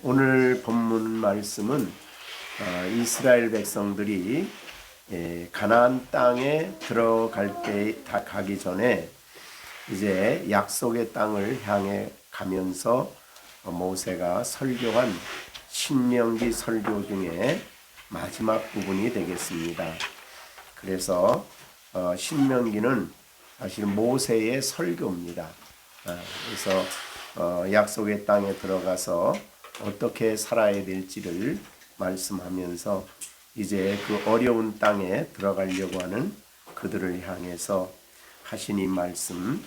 오늘 본문 말씀은 이스라엘 백성들이 가나안 땅에 들어갈 때 가기 전에 이제 약속의 땅을 향해 가면서 모세가 설교한 신명기 설교 중에 마지막 부분이 되겠습니다. 그래서 신명기는 사실 모세의 설교입니다. 그래서 약속의 땅에 들어가서 어떻게 살아야 될지를 말씀하면서 이제 그 어려운 땅에 들어가려고 하는 그들을 향해서 하신 이 말씀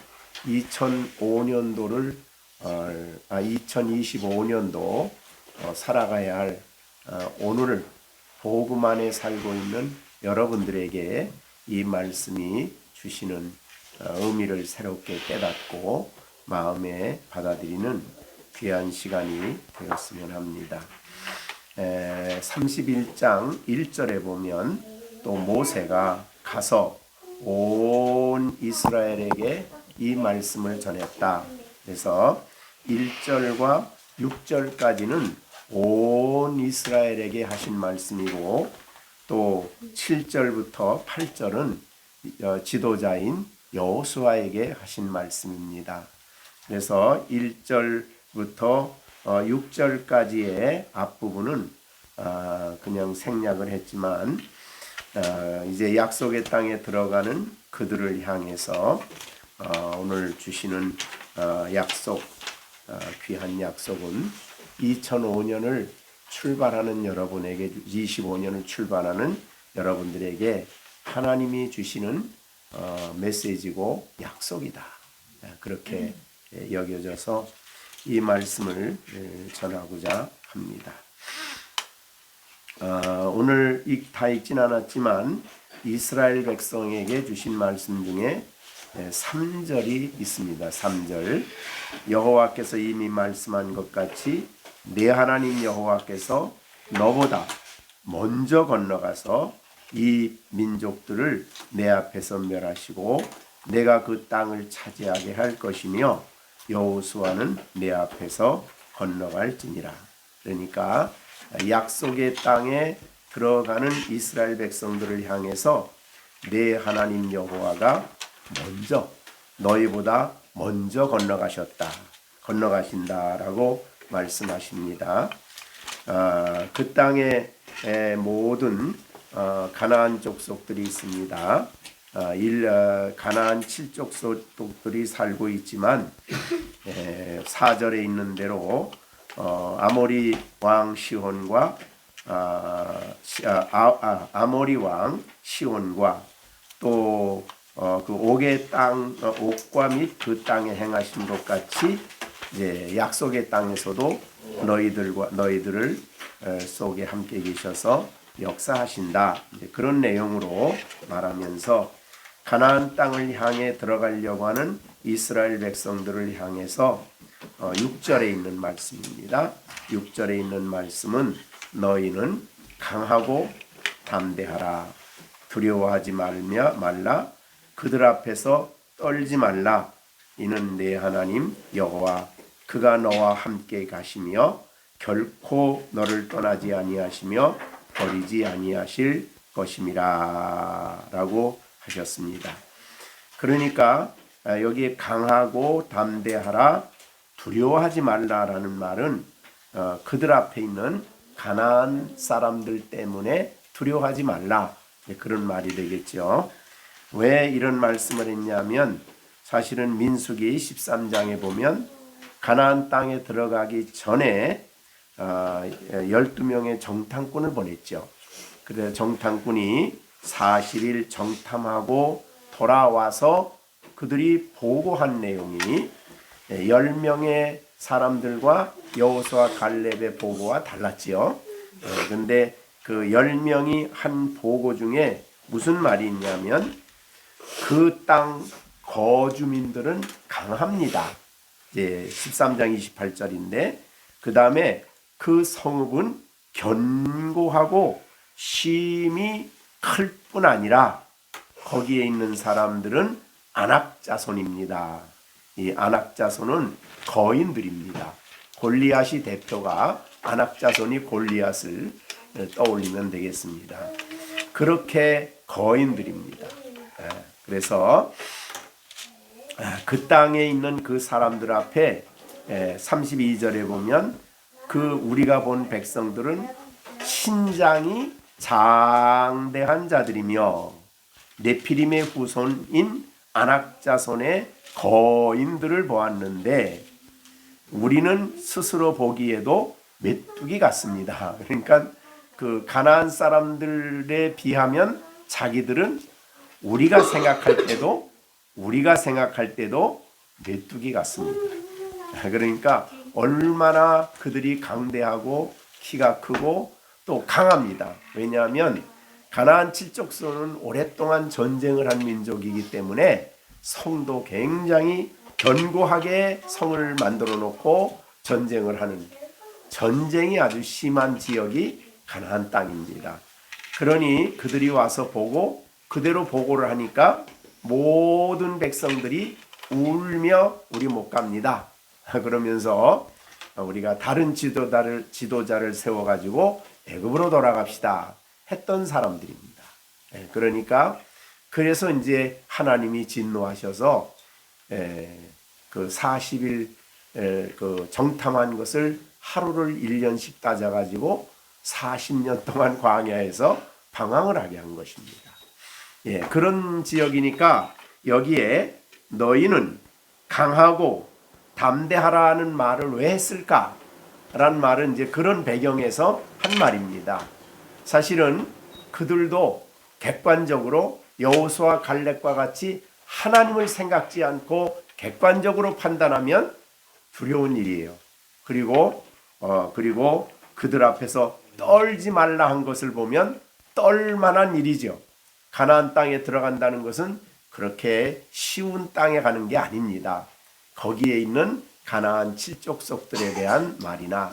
2025년도 살아가야 할 오늘 복음 안에 살고 있는 여러분들에게 이 말씀이 주시는 의미를 새롭게 깨닫고 마음에 받아들이는 귀한 시간이 되었으면 합니다. 31장 1절에 보면 또 모세가 가서 온 이스라엘에게 이 말씀을 전했다. 그래서 1절과 6절까지는 온 이스라엘에게 하신 말씀이고 또 7절부터 8절은 지도자인 여호수아에게 하신 말씀입니다. 그래서 1절부터 6절까지의 앞부분은 그냥 생략을 했지만 이제 약속의 땅에 들어가는 그들을 향해서 오늘 주시는 약속, 귀한 약속은 2005년을 출발하는 여러분에게 25년을 출발하는 여러분들에게 하나님이 주시는 메시지고 약속이다. 그렇게 여겨져서 이 말씀을 전하고자 합니다. 오늘 다 읽진 않았지만 이스라엘 백성에게 주신 말씀 중에 3절이 있습니다. 3절 여호와께서 이미 말씀한 것 같이 내 하나님 여호와께서 너보다 먼저 건너가서 이 민족들을 내 앞에서 멸하시고 내가 그 땅을 차지하게 할 것이며 여호수아는 내 앞에서 건너갈지니라. 그러니까 약속의 땅에 들어가는 이스라엘 백성들을 향해서 내 하나님 여호와가 먼저 너희보다 먼저 건너가신다라고 말씀하십니다. 그 땅에 모든 가나안 족속들이 있습니다. 가나안 7족속들이 살고 있지만 4절에 있는 대로 아모리 왕 시혼과 아모리 왕 시혼과 또 그 옥의 땅 옥과 및 그 땅에 행하신 것 같이 이제 약속의 땅에서도 너희들을 속에 함께 계셔서 역사하신다. 그런 내용으로 말하면서 가나안 땅을 향해 들어가려고 하는 이스라엘 백성들을 향해서 6절에 있는 말씀입니다. 6절에 있는 말씀은 너희는 강하고 담대하라. 두려워하지 말라. 그들 앞에서 떨지 말라. 이는 내 하나님 여호와 그가 너와 함께 가시며 결코 너를 떠나지 아니하시며 버리지 아니하실 것임이라 라고 하셨습니다. 그러니까 여기에 강하고 담대하라 두려워하지 말라라는 말은 그들 앞에 있는 가나안 사람들 때문에 두려워하지 말라 그런 말이 되겠죠. 왜 이런 말씀을 했냐면 사실은 민수기 13장에 보면 가나안 땅에 들어가기 전에 12명의 정탐꾼을 보냈죠. 그래서 정탐꾼이 40일 정탐하고 돌아와서 그들이 보고한 내용이 10명의 사람들과 여호수아 갈렙의 보고와 달랐지요. 그런데 그 10명이 한 보고 중에 무슨 말이 있냐면 그 땅 거주민들은 강합니다. 이제 13장 28절인데 그 다음에 그 성읍은 견고하고 심히 클 뿐 아니라 거기에 있는 사람들은 안악 자손입니다. 이 안악 자손은 거인들입니다. 골리앗이 대표가 안악자손이 골리앗을 떠올리면 되겠습니다. 그렇게 거인들입니다. 그래서 그 땅에 있는 그 사람들 앞에 32절에 보면 그 우리가 본 백성들은 신장이 장대한 자들이며 네피림의 후손인 안악자손의 거인들을 보았는데 우리는 스스로 보기에도 메뚜기 같습니다. 그러니까 그 가나안 사람들에 비하면 자기들은 우리가 생각할 때도 메뚜기 같습니다. 그러니까 얼마나 그들이 강대하고 키가 크고 또 강합니다. 왜냐하면 가나안 칠족손은 오랫동안 전쟁을 한 민족이기 때문에 성도 굉장히 견고하게 성을 만들어 놓고 전쟁을 하는, 전쟁이 아주 심한 지역이 가나안 땅입니다. 그러니 그들이 와서 보고 그대로 보고를 하니까 모든 백성들이 울며 우리 못 갑니다. 그러면서 우리가 다른 지도자를 세워가지고 애굽으로 돌아갑시다 했던 사람들입니다. 그러니까 그래서 이제 하나님이 진노하셔서 그 40일 그 정탐한 것을 하루를 1년씩 따져가지고 40년 동안 광야에서 방황을 하게 한 것입니다. 그런 지역이니까 여기에 너희는 강하고 담대하라는 말을 왜 했을까? 라는 말은 이제 그런 배경에서 한 말입니다. 사실은 그들도 객관적으로 여호수아 갈렙과 같이 하나님을 생각지 않고 객관적으로 판단하면 두려운 일이에요. 그리고 그들 앞에서 떨지 말라 한 것을 보면 떨만한 일이죠. 가나안 땅에 들어간다는 것은 그렇게 쉬운 땅에 가는 게 아닙니다. 거기에 있는 가나안 칠족속들에 대한 말이나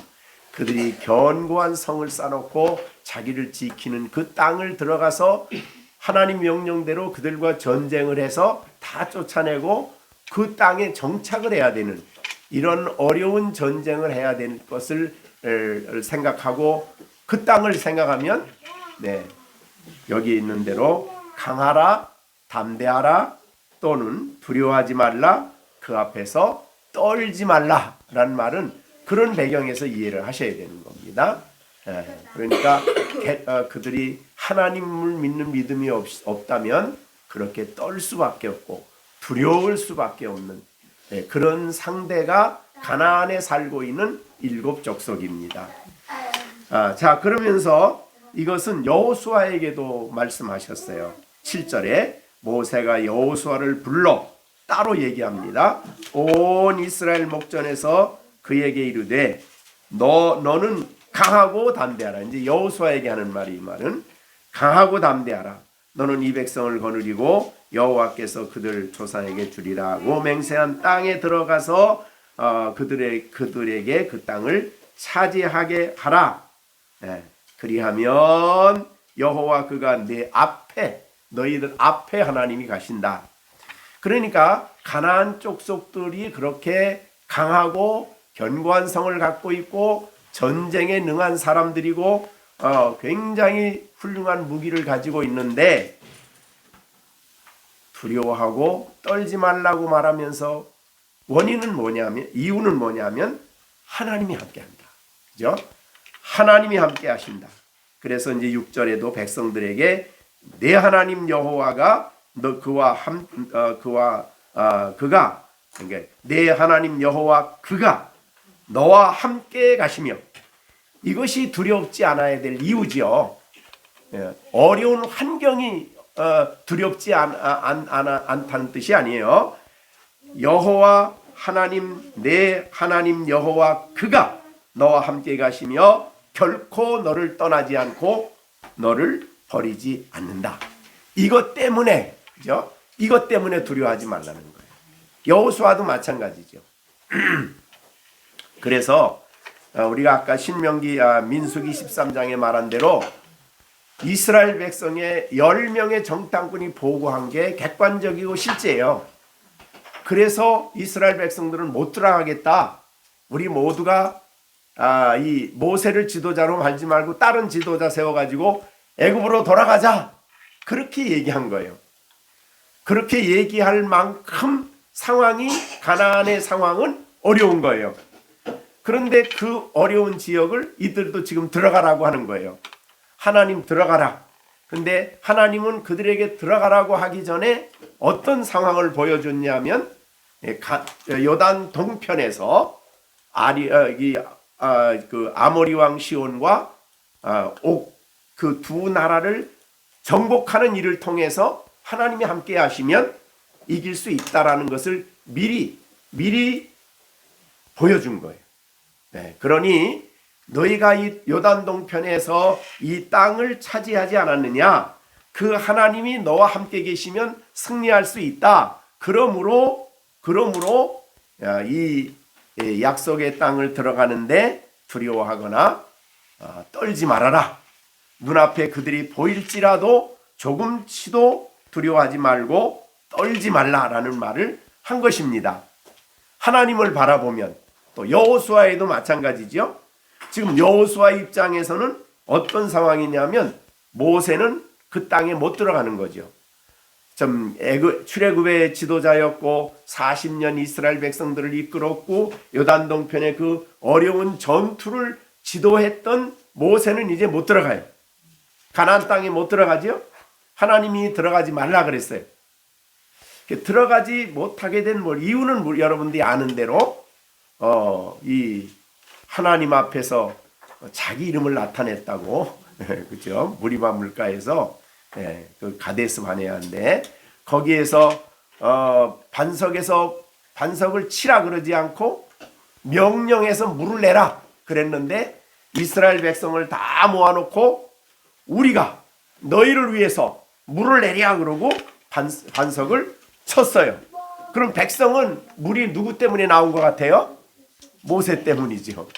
그들이 견고한 성을 쌓아놓고 자기를 지키는 그 땅을 들어가서 하나님 명령대로 그들과 전쟁을 해서 다 쫓아내고 그 땅에 정착을 해야 되는 이런 어려운 전쟁을 해야 될 것을 생각하고 그 땅을 생각하면 여기 있는 대로 강하라, 담대하라 또는 두려워하지 말라, 그 앞에서 떨지 말라라는 말은 그런 배경에서 이해를 하셔야 되는 겁니다. 그러니까 그들이 하나님을 믿는 믿음이 없다면 그렇게 떨 수밖에 없고 두려울 수밖에 없는 그런 상대가 가나안에 살고 있는 7 족속입니다. 자, 그러면서 이것은 여호수아에게도 말씀하셨어요. 7절에 모세가 여호수아를 불러 따로 얘기합니다. 온 이스라엘 목전에서 그에게 이르되 너는 강하고 담대하라. 이제 여호수아에게 하는 말이, 이 말은 강하고 담대하라. 너는 이 백성을 거느리고 여호와께서 그들 조상에게 주리라고 맹세한 땅에 들어가서 그들에게 그 땅을 차지하게 하라. 그리하면 여호와 그가 내 앞에, 너희들 앞에 하나님이 가신다. 그러니까 가나안 족속들이 그렇게 강하고 견고한 성을 갖고 있고 전쟁에 능한 사람들이고 굉장히 훌륭한 무기를 가지고 있는데 두려워하고 떨지 말라고 말하면서 이유는 뭐냐면 하나님이 함께한다. 그죠? 하나님이 함께 하신다. 그래서 이제 6절에도 백성들에게 내 하나님 여호와가 그가 그러니까 내 하나님 여호와 그가 너와 함께 가시며, 이것이 두렵지 않아야 될 이유지요. 어려운 환경이 두렵지 않다는 뜻이 아니에요. 여호와 하나님, 내 하나님 여호와 그가 너와 함께 가시며 결코 너를 떠나지 않고 너를 버리지 않는다. 이것 때문에, 그죠? 이것 때문에 두려워하지 말라는 거예요. 여호수아도 마찬가지죠. 그래서 우리가 아까 민수기 13장에 말한 대로 이스라엘 백성의 10명의 정탐꾼이 보고한 게 객관적이고 실제예요. 그래서 이스라엘 백성들은 못 들어가겠다. 우리 모두가 이 모세를 지도자로 말지 말고 다른 지도자 세워가지고 애굽으로 돌아가자. 그렇게 얘기한 거예요. 그렇게 얘기할 만큼 상황이 가나안의 상황은 어려운 거예요. 그런데 그 어려운 지역을 이들도 지금 들어가라고 하는 거예요. 하나님 들어가라. 근데 하나님은 그들에게 들어가라고 하기 전에 어떤 상황을 보여줬냐면 요단 동편에서 그 아모리 왕 시온과 그 두 나라를 정복하는 일을 통해서 하나님이 함께 하시면 이길 수 있다라는 것을 미리 보여준 거예요. 네, 그러니 너희가 이 요단 동편에서 이 땅을 차지하지 않았느냐? 그 하나님이 너와 함께 계시면 승리할 수 있다. 그러므로 이 약속의 땅을 들어가는데 두려워하거나 떨지 말아라. 눈앞에 그들이 보일지라도 조금치도 두려워하지 말고 떨지 말라라는 말을 한 것입니다. 하나님을 바라보면 또 여호수아에도 마찬가지죠. 지금 여호수아 입장에서는 어떤 상황이냐면 모세는 그 땅에 못 들어가는 거죠. 출애굽의 지도자였고 40년 이스라엘 백성들을 이끌었고 요단 동편의 그 어려운 전투를 지도했던 모세는 이제 못 들어가요. 가나안 땅에 못 들어가죠. 하나님이 들어가지 말라 그랬어요. 들어가지 못하게 된 이유는 여러분들이 아는 대로 이 하나님 앞에서 자기 이름을 나타냈다고 그렇죠? 무리바 물가에서 그 가데스 바네아인데 거기에서 반석을 치라 그러지 않고 명령해서 물을 내라 그랬는데 이스라엘 백성을 다 모아놓고 우리가 너희를 위해서 물을 내랴 그러고 반석을 쳤어요. 그럼 백성은 물이 누구 때문에 나온 것 같아요? 모세 때문이죠.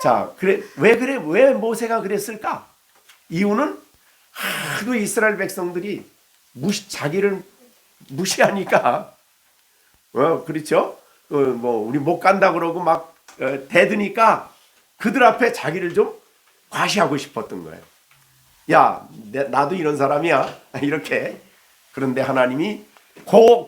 자, 왜 모세가 그랬을까? 이유는 하도 이스라엘 백성들이 자기를 무시하니까, 그렇죠? 우리 못 간다 그러고 막 대드니까 그들 앞에 자기를 좀 과시하고 싶었던 거예요. 야, 나도 이런 사람이야. 이렇게. 그런데 하나님이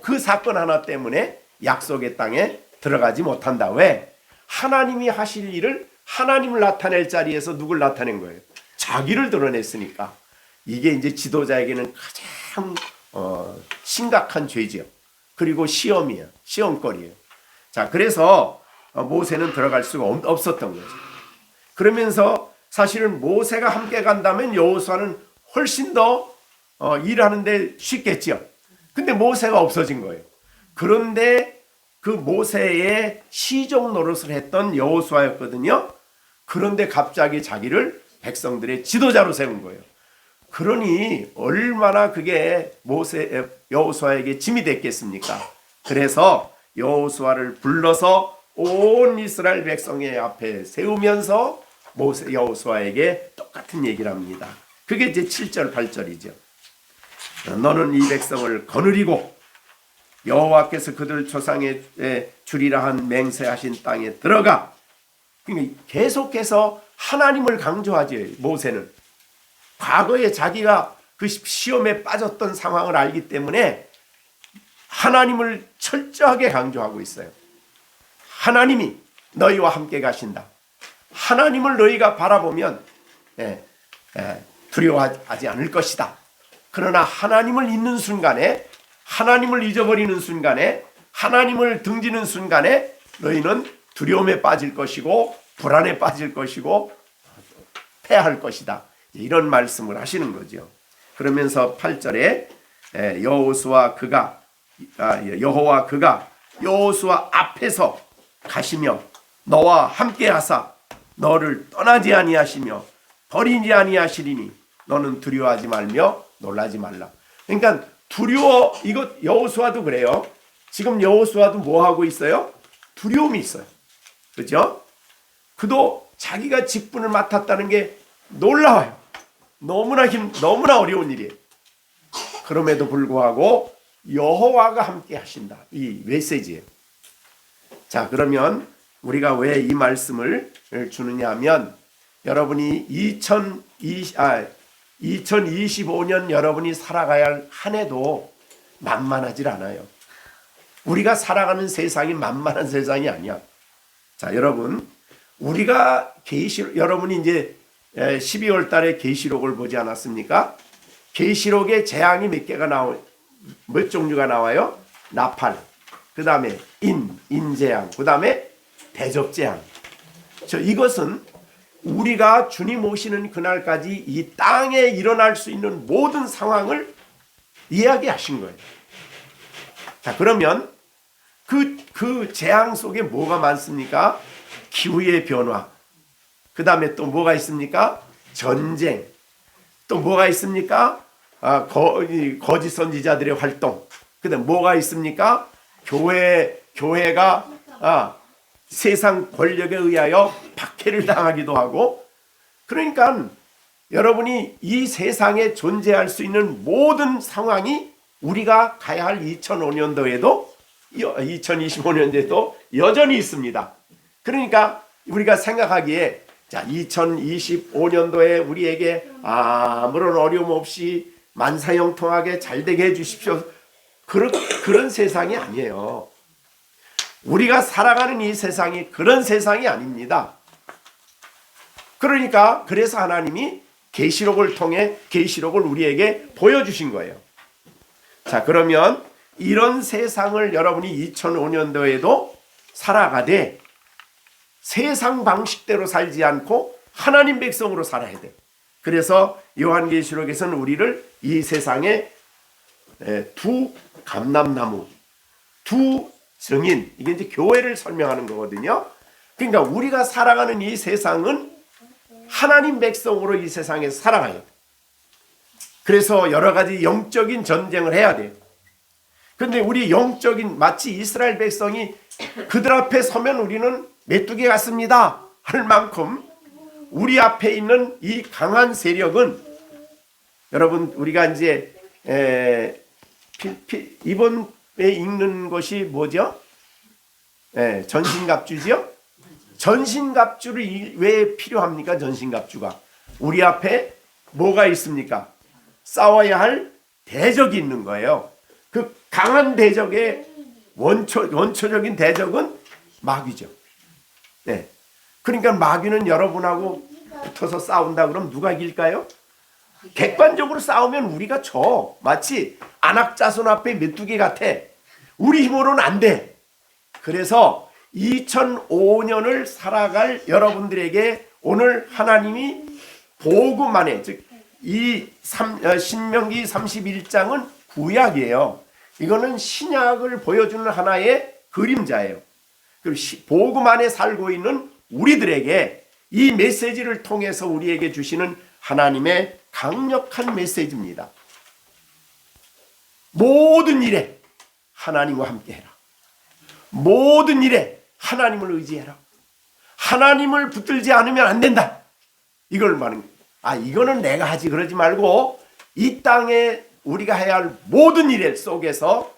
그 사건 하나 때문에 약속의 땅에 들어가지 못한다. 왜? 하나님이 하실 일을 하나님을 나타낼 자리에서 누굴 나타낸 거예요? 자기를 드러냈으니까. 이게 이제 지도자에게는 가장 심각한 죄죠. 그리고 시험이에요. 시험거리예요. 자, 그래서 모세는 들어갈 수가 없었던 거죠. 그러면서 사실은 모세가 함께 간다면 여호수아는 훨씬 더 일하는데 쉽겠죠. 근데 모세가 없어진 거예요. 그런데 그 모세의 시종 노릇을 했던 여호수아였거든요. 그런데 갑자기 자기를 백성들의 지도자로 세운 거예요. 그러니 얼마나 그게 여호수아에게 짐이 됐겠습니까? 그래서 여호수아를 불러서 온 이스라엘 백성의 앞에 세우면서 여호수아에게 똑같은 얘기를 합니다. 그게 이제 7절 8절이죠. 너는 이 백성을 거느리고 여호와께서 그들 조상에 주리라 한 맹세하신 땅에 들어가. 계속해서 하나님을 강조하지. 모세는 과거에 자기가 그 시험에 빠졌던 상황을 알기 때문에 하나님을 철저하게 강조하고 있어요. 하나님이 너희와 함께 가신다. 하나님을 너희가 바라보면 두려워하지 않을 것이다. 그러나 하나님을 잊는 순간에, 하나님을 잊어버리는 순간에, 하나님을 등지는 순간에 너희는 두려움에 빠질 것이고 불안에 빠질 것이고 패할 것이다. 이런 말씀을 하시는 거죠. 그러면서 8절에 여호와 그가 여호수아 앞에서 가시며 너와 함께 하사 너를 떠나지 아니하시며 버리지 아니하시리니 너는 두려워하지 말며 놀라지 말라. 그러니까 이거 여호수아도 그래요. 지금 여호수아도 뭐 하고 있어요? 두려움이 있어요. 그렇죠? 그도 자기가 직분을 맡았다는 게 놀라워요. 너무나 어려운 일이에요. 그럼에도 불구하고 여호와가 함께 하신다. 이 메시지예요. 자, 그러면 우리가 왜 이 말씀을 주느냐 하면 여러분이 2025년 여러분이 살아가야 할 한 해도 만만하질 않아요. 우리가 살아가는 세상이 만만한 세상이 아니야. 자, 여러분, 우리가 여러분이 이제 12월 달에 계시록을 보지 않았습니까? 계시록에 재앙이 몇 종류가 나와요? 나팔, 그 다음에 인재앙, 그 다음에 대적재앙. 이것은 우리가 주님 오시는 그날까지 이 땅에 일어날 수 있는 모든 상황을 이야기하신 거예요. 자, 그러면 그 재앙 속에 뭐가 많습니까? 기후의 변화, 그 다음에 또 뭐가 있습니까? 전쟁, 또 뭐가 있습니까? 거짓 선지자들의 활동, 그 다음에 뭐가 있습니까? 교회가 세상 권력에 의하여 박해를 당하기도 하고. 그러니까 여러분이 이 세상에 존재할 수 있는 모든 상황이 우리가 가야 할 2025년에도 여전히 있습니다. 그러니까 우리가 생각하기에, 자, 2025년도에 우리에게 아무런 어려움 없이 만사형통하게 잘 되게 해주십시오. 그런 세상이 아니에요. 우리가 살아가는 이 세상이 그런 세상이 아닙니다. 그러니까 그래서 하나님이 계시록을 통해 계시록을 우리에게 보여주신 거예요. 자, 그러면 이런 세상을 여러분이 2005년도에도 살아가되 세상 방식대로 살지 않고 하나님 백성으로 살아야 돼. 그래서 요한계시록에서는 우리를 이 세상에 두 감람나무, 두 증인, 이게 이제 교회를 설명하는 거거든요. 그러니까 우리가 살아가는 이 세상은 하나님 백성으로 이 세상에서 살아가요. 그래서 여러 가지 영적인 전쟁을 해야 돼요. 그런데 우리 마치 이스라엘 백성이 그들 앞에 서면 우리는 메뚜기 같습니다 할 만큼 우리 앞에 있는 이 강한 세력은, 여러분, 우리가 이제 이번에 읽는 것이 뭐죠? 전신갑주죠? 전신갑주를 왜 필요합니까? 전신갑주가 우리 앞에 뭐가 있습니까? 싸워야 할 대적이 있는 거예요. 그 강한 대적의 원초적인 대적은 마귀죠. 네. 그러니까 마귀는 여러분하고 붙어서 싸운다 그러면 누가 이길까요? 객관적으로 싸우면 우리가 져. 마치 안악자손 앞에 메뚜기 같아. 우리 힘으로는 안 돼. 그래서 2005년을 살아갈 여러분들에게 오늘 하나님이 복음 안에, 즉 이 신명기 31장은 구약이에요. 이거는 신약을 보여주는 하나의 그림자예요. 그리고 복음 안에 살고 있는 우리들에게 이 메시지를 통해서 우리에게 주시는 하나님의 강력한 메시지입니다. 모든 일에 하나님과 함께해라. 모든 일에 하나님을 의지해라. 하나님을 붙들지 않으면 안 된다. 이걸 말하는 거예요. 이거는 내가 하지 그러지 말고 이 땅에 우리가 해야 할 모든 일 속에서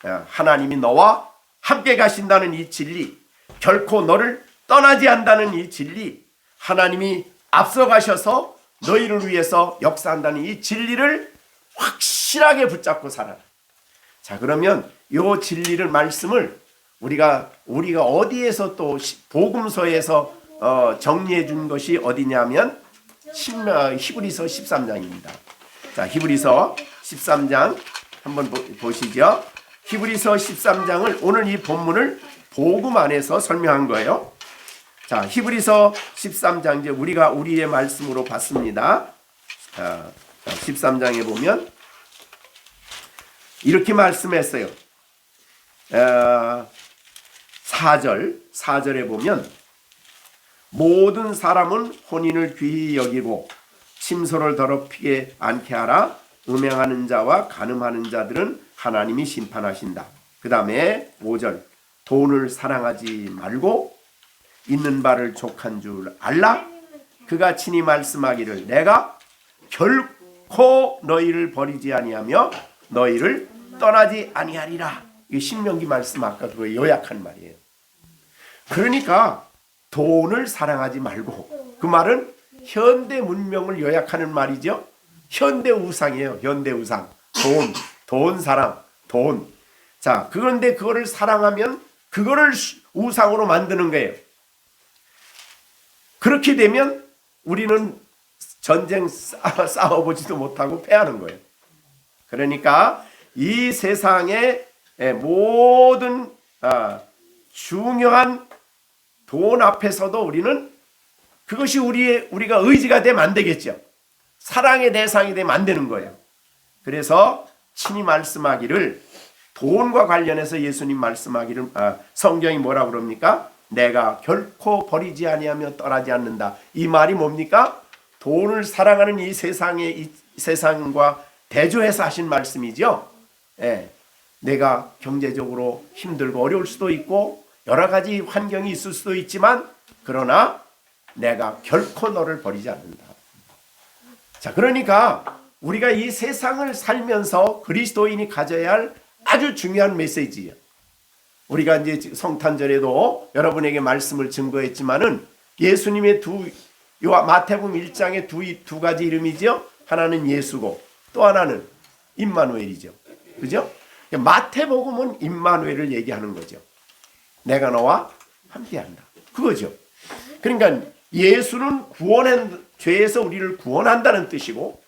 하나님이 너와 함께 가신다는 이 진리, 결코 너를 떠나지 않는다는 이 진리, 하나님이 앞서가셔서 너희를 위해서 역사한다는 이 진리를 확실하게 붙잡고 살아라. 자, 그러면 이 진리를, 말씀을 우리가 어디에서 또 복음서에서 정리해 준 것이 어디냐면 히브리서 13장입니다. 자, 히브리서 13장 한번 보시죠. 히브리서 13장을 오늘 이 본문을 복음 안에서 설명한 거예요. 자, 히브리서 13장 이제 우리가 우리의 말씀으로 봤습니다. 13장에 보면 이렇게 말씀했어요. 4절에 보면 모든 사람은 혼인을 귀히 여기고 침소를 더럽히게 않게 하라. 음행하는 자와 간음하는 자들은 하나님이 심판하신다. 그 다음에 5절 돈을 사랑하지 말고 있는 바를 족한 줄 알라. 그가 친히 말씀하기를 내가 결코 너희를 버리지 아니하며 너희를 떠나지 아니하리라. 이 신명기 말씀 아까 그거 요약한 말이에요. 그러니까 돈을 사랑하지 말고, 그 말은 현대 문명을 요약하는 말이죠. 현대 우상이에요. 현대 우상. 돈 사랑, 돈. 자, 그런데 그거를 사랑하면 그거를 우상으로 만드는 거예요. 그렇게 되면 우리는 전쟁 싸워보지도 못하고 패하는 거예요. 그러니까 이 세상의 모든 중요한 돈 앞에서도 우리는 그것이 우리가 의지가 되면 안 되겠죠. 사랑의 대상이 되면 안 되는 거예요. 그래서 친히 말씀하기를, 돈과 관련해서 예수님 말씀하기를, 성경이 뭐라 그럽니까? 내가 결코 버리지 아니하며 떠나지 않는다. 이 말이 뭡니까? 돈을 사랑하는 이 세상과 대조해서 하신 말씀이죠. 내가 경제적으로 힘들고 어려울 수도 있고 여러 가지 환경이 있을 수도 있지만, 그러나 내가 결코 너를 버리지 않는다. 자, 그러니까 우리가 이 세상을 살면서 그리스도인이 가져야 할 아주 중요한 메시지예요. 우리가 이제 성탄절에도 여러분에게 말씀을 증거했지만은 예수님의 마태복음 1장의 두 가지 이름이죠. 하나는 예수고 또 하나는 임마누엘이죠. 그죠? 마태복음은 임마누엘을 얘기하는 거죠. 내가 너와 함께한다. 그거죠. 그러니까 예수는 죄에서 우리를 구원한다는 뜻이고,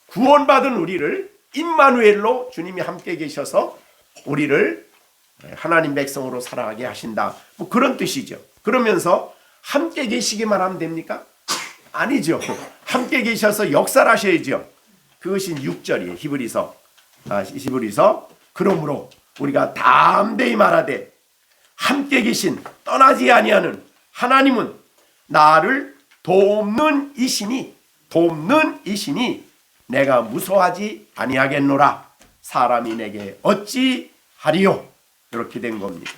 구원받은 우리를 임마누엘로 주님이 함께 계셔서 우리를 하나님 백성으로 살아가게 하신다. 뭐 그런 뜻이죠. 그러면서 함께 계시기만 하면 됩니까? 아니죠. 함께 계셔서 역사를 하셔야죠. 그것이 6절이에요. 히브리서. 그러므로 우리가 담대히 말하되 함께 계신 떠나지 아니하는 하나님은 나를 돕는 이시니 내가 무서워하지 아니하겠노라. 사람이 내게 어찌 하리요. 이렇게 된 겁니다.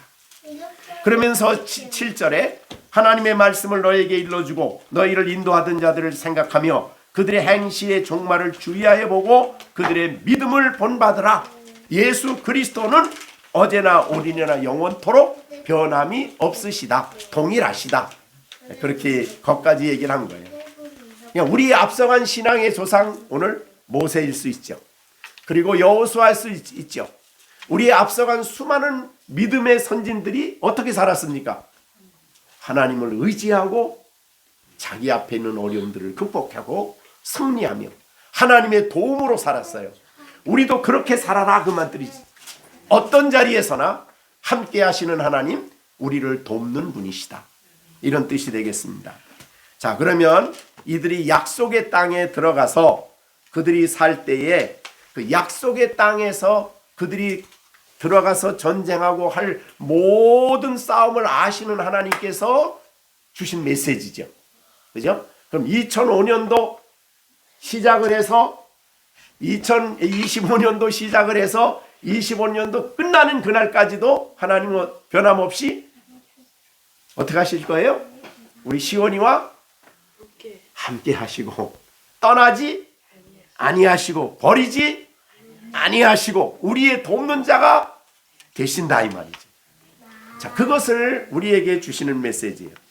그러면서 7절에 하나님의 말씀을 너에게 일러주고 너희를 인도하던 자들을 생각하며 그들의 행실의 종말을 주의하여 보고 그들의 믿음을 본받으라. 예수 그리스도는 어제나 오늘이나 영원토록 변함이 없으시다. 동일하시다. 그렇게 거기까지 얘기를 한 거예요. 그러니까 우리 앞서간 신앙의 조상, 오늘 모세일 수 있죠. 그리고 여호수아일 수 있죠. 우리의 앞서간 수많은 믿음의 선진들이 어떻게 살았습니까? 하나님을 의지하고 자기 앞에 있는 어려움들을 극복하고 승리하며 하나님의 도움으로 살았어요. 우리도 그렇게 살아라, 그 말들이지. 어떤 자리에서나 함께 하시는 하나님, 우리를 돕는 분이시다. 이런 뜻이 되겠습니다. 자, 그러면 이들이 약속의 땅에 들어가서 그들이 살 때에 그 약속의 땅에서 그들이 들어가서 전쟁하고 할 모든 싸움을 아시는 하나님께서 주신 메시지죠. 그죠? 그럼 2025년도 시작을 해서 2025년도 시작을 해서 25년도 끝나는 그날까지도 하나님은 변함없이 어떻게 하실 거예요? 우리 시온이와 함께 하시고 떠나지 아니하시고 버리지 아니하시고 우리의 돕는 자가 되신다, 이 말이죠. 자, 그것을 우리에게 주시는 메시지예요.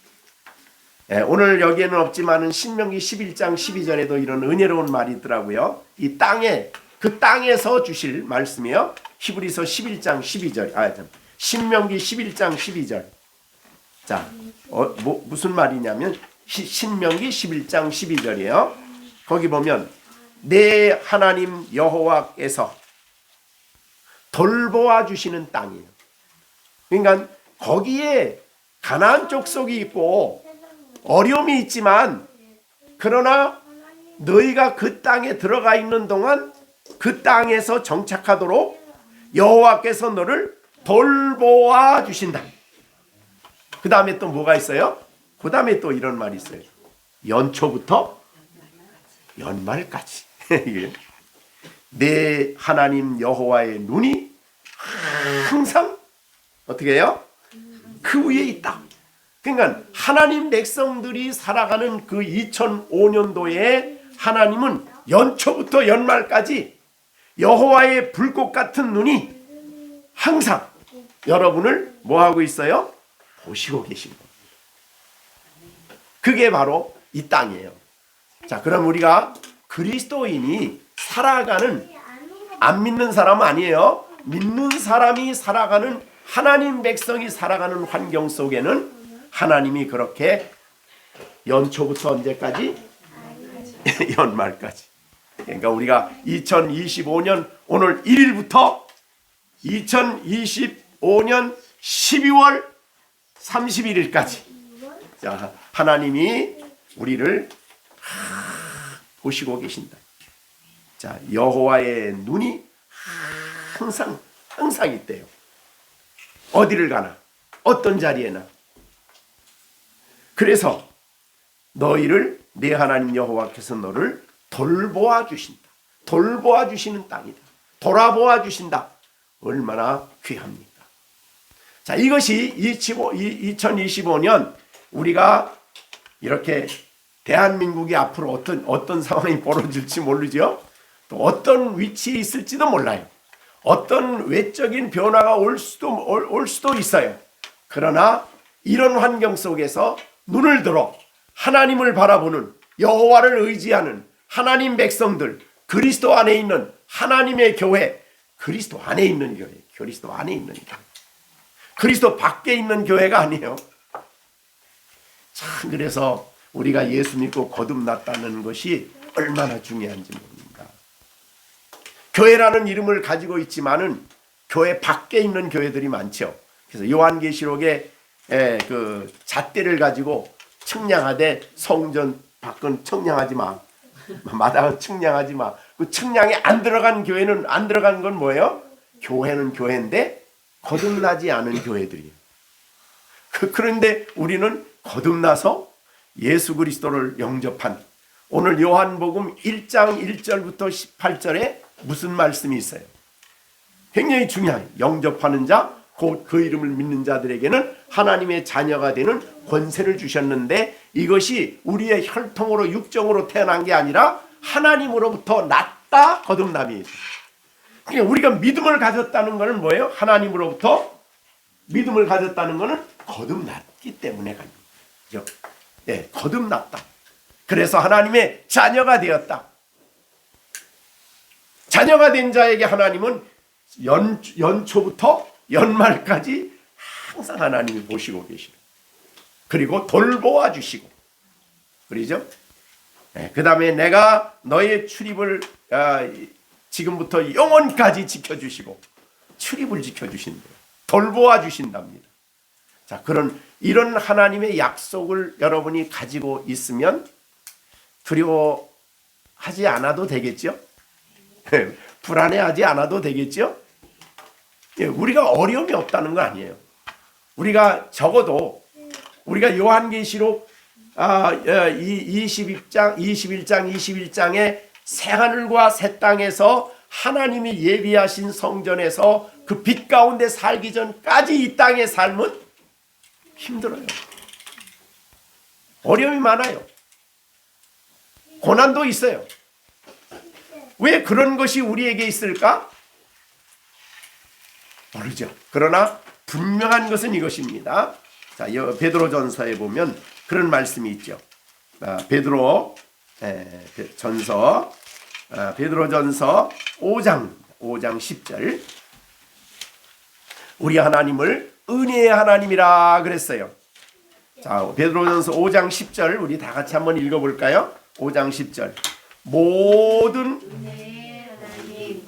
오늘 여기에는 없지만은 신명기 11장 12절에도 이런 은혜로운 말이 있더라고요. 이 땅에, 그 땅에서 주실 말씀이요. 히브리서 11장 12절. 신명기 11장 12절. 자, 무슨 말이냐면 신명기 11장 12절이에요. 거기 보면 내 하나님 여호와께서 돌보아 주시는 땅이에요. 그러니까 거기에 가나안 족속이 있고 어려움이 있지만, 그러나 너희가 그 땅에 들어가 있는 동안 그 땅에서 정착하도록 여호와께서 너를 돌보아 주신다. 그 다음에 또 뭐가 있어요? 그 다음에 또 이런 말이 있어요. 연초부터 연말까지. 내 하나님 여호와의 눈이 항상 어떻게 해요? 그 위에 있다. 그러니까 하나님 백성들이 살아가는 그 2005년도에 하나님은 연초부터 연말까지 여호와의 불꽃 같은 눈이 항상 여러분을 뭐하고 있어요? 보시고 계신 겁니다. 그게 바로 이 땅이에요. 자, 그럼 우리가 그리스도인이 살아가는, 안 믿는 사람은 아니에요. 믿는 사람이 살아가는, 하나님 백성이 살아가는 환경 속에는 하나님이 그렇게 연초부터 언제까지? 연말까지. 그러니까 우리가 2025년 오늘 1일부터 2025년 12월 31일까지 자, 하나님이 우리를 보시고 계신다. 자, 여호와의 눈이 항상 있대요. 어디를 가나, 어떤 자리에나. 그래서 너희를 내 하나님 여호와께서 너를 돌보아 주신다. 돌보아 주시는 땅이다. 돌아보아 주신다. 얼마나 귀합니까? 자, 이것이 2025년 우리가 이렇게 대한민국이 앞으로 어떤 상황이 벌어질지 모르죠. 또 어떤 위치에 있을지도 몰라요. 어떤 외적인 변화가 올 수도 있어요. 그러나 이런 환경 속에서 눈을 들어 하나님을 바라보는, 여호와를 의지하는 하나님 백성들, 그리스도 안에 있는 하나님의 교회, 그리스도 안에 있는 교회, 그리스도 안에 있는 교회, 그리스도 밖에 있는 교회가 아니에요. 참, 그래서 우리가 예수 믿고 거듭났다는 것이 얼마나 중요한지 모릅니다. 교회라는 이름을 가지고 있지만은 교회 밖에 있는 교회들이 많죠. 그래서 요한계시록에 그 잣대를 가지고 측량하되 성전 밖은 측량하지 마, 마당은 측량하지 마. 그 측량에 안 들어간 교회는, 안 들어간 건 뭐예요? 교회는 교회인데 거듭나지 않은 교회들이에요. 그런데 우리는 거듭나서 예수 그리스도를 영접한, 오늘 요한복음 1장 1절부터 18절에 무슨 말씀이 있어요? 굉장히 중요해요. 영접하는 자, 곧 그 이름을 믿는 자들에게는 하나님의 자녀가 되는 권세를 주셨는데, 이것이 우리의 혈통으로 육정으로 태어난 게 아니라 하나님으로부터 났다 거듭남이에요. 그러니까 우리가 믿음을 가졌다는 것은 뭐예요? 하나님으로부터 믿음을 가졌다는 것은 거듭났기 때문에 가는 거죠. 네, 거듭났다. 그래서 하나님의 자녀가 되었다. 자녀가 된 자에게 하나님은 연초부터 연말까지 항상 하나님이 보시고 계시고, 그리고 돌보아 주시고, 그러죠? 네, 그 다음에 내가 너의 출입을 지금부터 영원까지 지켜주시고, 출입을 지켜주신대요. 돌보아 주신답니다. 자, 이런 하나님의 약속을 여러분이 가지고 있으면 두려워하지 않아도 되겠죠? 불안해하지 않아도 되겠죠? 우리가 어려움이 없다는 거 아니에요. 우리가 적어도 우리가 요한계시록 21장의 새하늘과 새 땅에서 하나님이 예비하신 성전에서 그 빛 가운데 살기 전까지 이 땅의 삶은 힘들어요. 어려움이 많아요. 고난도 있어요. 왜 그런 것이 우리에게 있을까? 모르죠. 그러나 분명한 것은 이것입니다. 자, 베드로전서에 보면 그런 말씀이 있죠. 베드로전서 5장 10절. 우리 하나님을 은혜의 하나님이라 그랬어요. 자, 베드로전서 5장 10절 우리 다 같이 한번 읽어볼까요? 5장 10절. 모든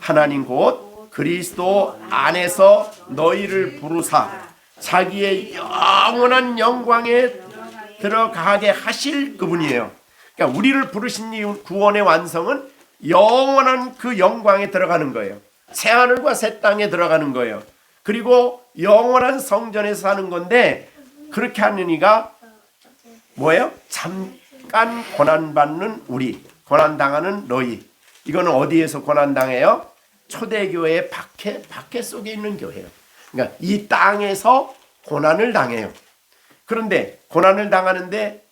하나님 곧 그리스도 안에서 너희를 부르사 자기의 영원한 영광에 들어가게 하실 그분이에요. 그러니까 우리를 부르신 이유, 구원의 완성은 영원한 그 영광에 들어가는 거예요. 새하늘과 새 땅에 들어가는 거예요. 그리고 영원한 성전에서 사는 건데, 그렇게 하는 이가 뭐예요? 잠깐 고난받는 우리, 고난당하는 너희. 이거는 어디에서 고난당해요? 초대교회의 박해 속에 있는 교회예요. 그러니까 이 땅에서 고난을 당해요. 그런데 고난을 당하는데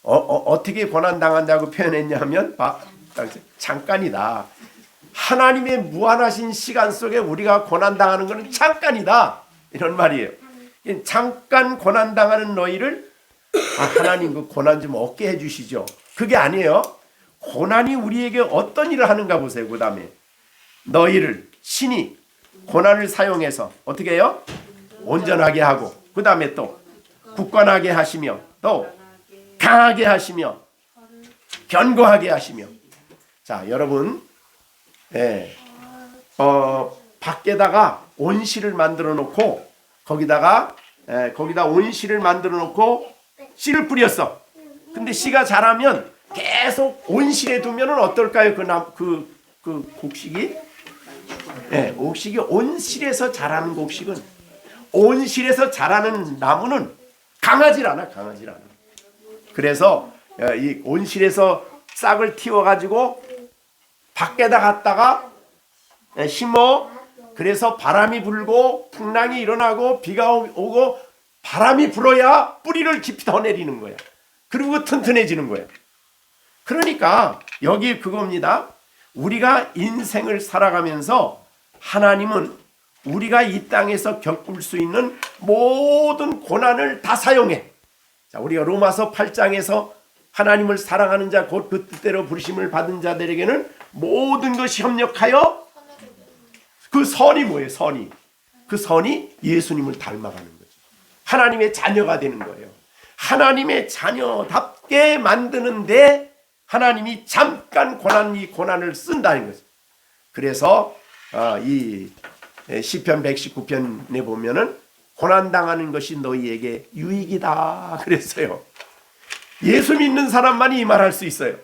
어떻게 고난당한다고 표현했냐면 잠깐이다. 하나님의 무한하신 시간 속에 우리가 고난당하는 것은 잠깐이다. 이런 말이에요. 잠깐 고난당하는 너희를 하나님 그 고난 좀 없게 해주시죠. 그게 아니에요. 고난이 우리에게 어떤 일을 하는가 보세요. 그 다음에 너희를 신이 고난을 사용해서 어떻게 해요? 온전하게 하고, 그 다음에 또 굳건하게 하시며, 또 강하게 하시며, 견고하게 하시며. 자, 여러분, 밖에다가 온실을 만들어 놓고 거기다 온실을 만들어 놓고 씨를 뿌렸어. 근데 씨가 자라면 계속 온실에 두면은 어떨까요? 그 곡식이? 곡식이 온실에서 자라는 곡식은, 온실에서 자라는 나무는 강하질 않아. 그래서 이 온실에서 싹을 틔워가지고 밖에다 갖다가 심어. 그래서 바람이 불고 풍랑이 일어나고 비가 오고 바람이 불어야 뿌리를 깊이 더 내리는 거야. 그리고 튼튼해지는 거야. 그러니까 여기 그겁니다. 우리가 인생을 살아가면서 하나님은 우리가 이 땅에서 겪을 수 있는 모든 고난을 다 사용해. 자, 우리가 로마서 8장에서 하나님을 사랑하는 자 곧 그 뜻대로 부르심을 받은 자들에게는 모든 것이 협력하여, 그 선이 뭐예요? 그 선이 예수님을 닮아가는 거죠. 하나님의 자녀가 되는 거예요. 하나님의 자녀답게 만드는데 하나님이 잠깐 이 고난을 쓴다는 거죠. 그래서 이 시편 119편에 보면은 고난당하는 것이 너희에게 유익이다 그랬어요. 예수 믿는 사람만이 이 말할 수 있어요.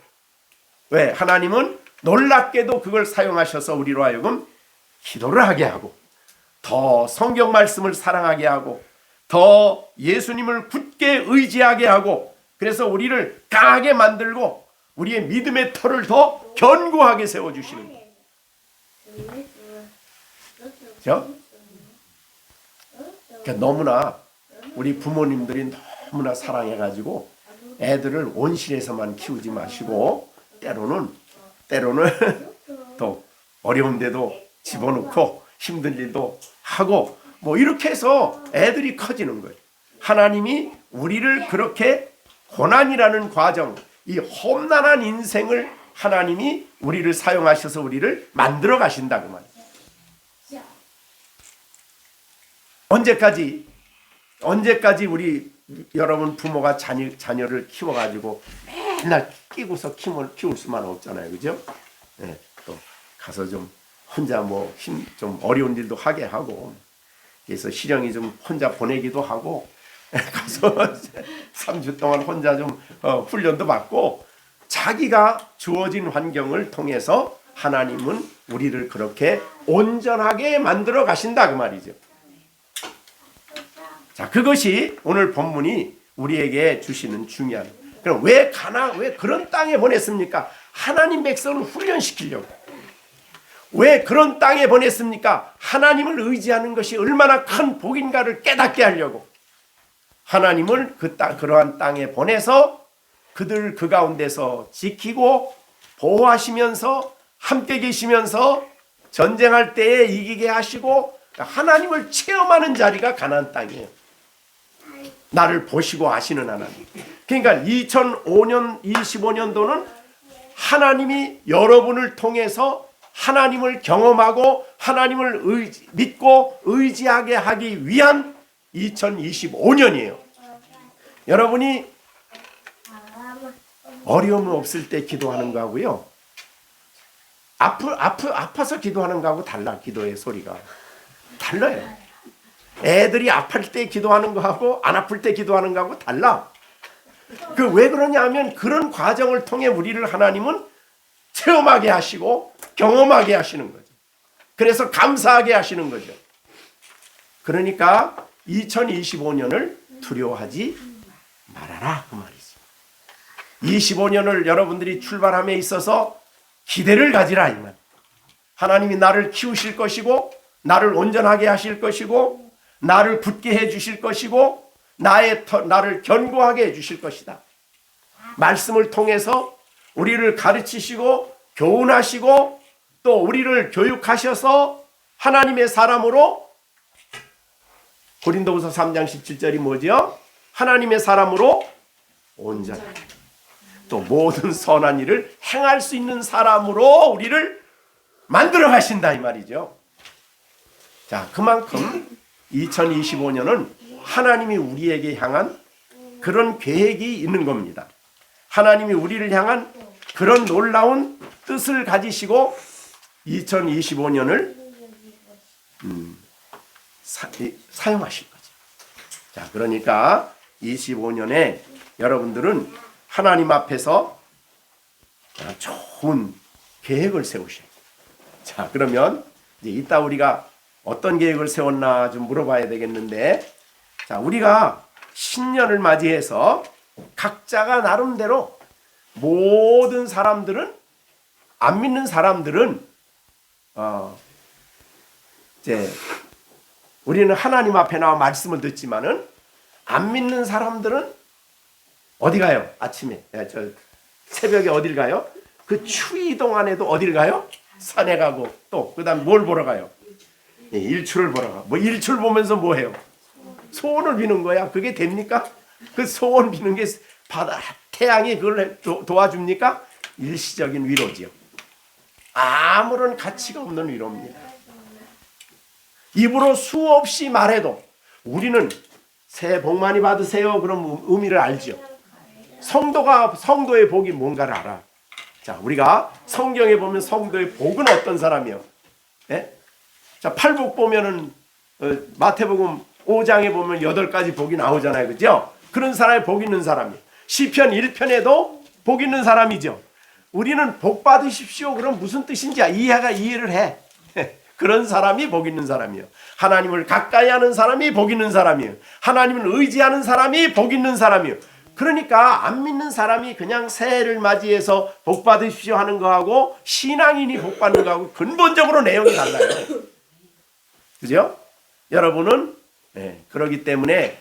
왜? 하나님은 놀랍게도 그걸 사용하셔서 우리로 하여금 기도를 하게 하고, 더 성경 말씀을 사랑하게 하고, 더 예수님을 굳게 의지하게 하고, 그래서 우리를 강하게 만들고 우리의 믿음의 터를 더 견고하게 세워주시는 거예요. 그러니까 너무나 우리 부모님들이 너무나 사랑해가지고 애들을 온실에서만 키우지 마시고 때로는 또 어려운 데도 집어넣고 힘든 일도 하고 뭐 이렇게 해서 애들이 커지는 거예요. 하나님이 우리를 그렇게 고난이라는 과정, 이 험난한 인생을 하나님이 우리를 사용하셔서 우리를 만들어 가신다고 말이에요. 언제까지 우리 여러분 부모가 자녀를 키워가지고 맨날 끼고서 키울 수만 없잖아요, 그죠? 네, 또 가서 좀 혼자 뭐 좀 어려운 일도 하게 하고, 그래서 실형이 좀 혼자 보내기도 하고, 가서 3주 동안 혼자 좀 훈련도 받고, 자기가 주어진 환경을 통해서 하나님은 우리를 그렇게 온전하게 만들어 가신다 그 말이죠. 자, 그것이 오늘 본문이 우리에게 주시는 중요한. 그럼 왜 그런 땅에 보냈습니까? 하나님 백성을 훈련시키려고. 왜 그런 땅에 보냈습니까? 하나님을 의지하는 것이 얼마나 큰 복인가를 깨닫게 하려고. 하나님을 그러한 땅에 보내서 그들 그 가운데서 지키고 보호하시면서 함께 계시면서 전쟁할 때에 이기게 하시고 하나님을 체험하는 자리가 가나안 땅이에요. 나를 보시고 아시는 하나님. 그러니까 2005년, 25년도는 하나님이 여러분을 통해서 하나님을 경험하고 하나님을 믿고 의지하게 하기 위한 2025년이에요. 여러분이 어려움 없을 때 기도하는 거하고요, 아파서 기도하는 거하고 달라. 기도의 소리가 달라요. 애들이 아플 때 기도하는 거하고 안 아플 때 기도하는 거하고 달라. 그 왜 그러냐 하면 그런 과정을 통해 우리를 하나님은 체험하게 하시고 경험하게 하시는 거죠. 그래서 감사하게 하시는 거죠. 그러니까 2025년을 두려워하지 말아라 그 말이죠. 25년을 여러분들이 출발함에 있어서 기대를 가지라 이 말. 하나님이 나를 키우실 것이고 나를 온전하게 하실 것이고 나를 굳게 해 주실 것이고 나를 견고하게 해 주실 것이다. 말씀을 통해서 우리를 가르치시고 교훈하시고 또 우리를 교육하셔서 하나님의 사람으로, 고린도후서 3장 17절이 뭐죠? 하나님의 사람으로 온전하게 또 모든 선한 일을 행할 수 있는 사람으로 우리를 만들어 가신다 이 말이죠. 자, 그만큼 2025년은 하나님이 우리에게 향한 그런 계획이 있는 겁니다. 하나님이 우리를 향한 그런 놀라운 뜻을 가지시고 2025년을 사용하실 거죠. 자, 그러니까 25년에 여러분들은 하나님 앞에서 좋은 계획을 세우셔야 돼요. 자, 그러면 이제 이따 우리가 어떤 계획을 세웠나 좀 물어봐야 되겠는데, 자, 우리가 신년을 맞이해서 각자가 나름대로 모든 사람들은 안 믿는 사람들은 이제 우리는 하나님 앞에 나와 말씀을 듣지만은 안 믿는 사람들은 어디 가요? 아침에 저 새벽에 어딜 가요? 그 추위 동안에도 어딜 가요? 산에 가고 또 그다음 뭘 보러 가요? 일출을 보러 가. 뭐 일출 보면서 뭐 해요? 소원을 비는 거야. 그게 됩니까? 그 소원 비는 게 바다 태양이 그걸 도와줍니까? 일시적인 위로지요. 아무런 가치가 없는 위로입니다. 입으로 수없이 말해도 우리는 새해 복 많이 받으세요. 그런 의미를 알죠. 성도의 복이 뭔가를 알아. 자, 우리가 성경에 보면 성도의 복은 어떤 사람이요? 예? 자, 팔복 보면은 마태복음 5장에 보면 8가지 복이 나오잖아요. 그죠? 그런 사람이 복 있는 사람이에요. 시편 1편에도 복 있는 사람이죠. 우리는 복 받으십시오. 그럼 무슨 뜻인지 이해를 해. 그런 사람이 복 있는 사람이에요. 하나님을 가까이 하는 사람이 복 있는 사람이에요. 하나님을 의지하는 사람이 복 있는 사람이에요. 그러니까 안 믿는 사람이 그냥 새해를 맞이해서 복 받으십시오 하는 거하고 신앙인이 복 받는 거하고 근본적으로 내용이 달라요. 그죠? 여러분은 그러기 때문에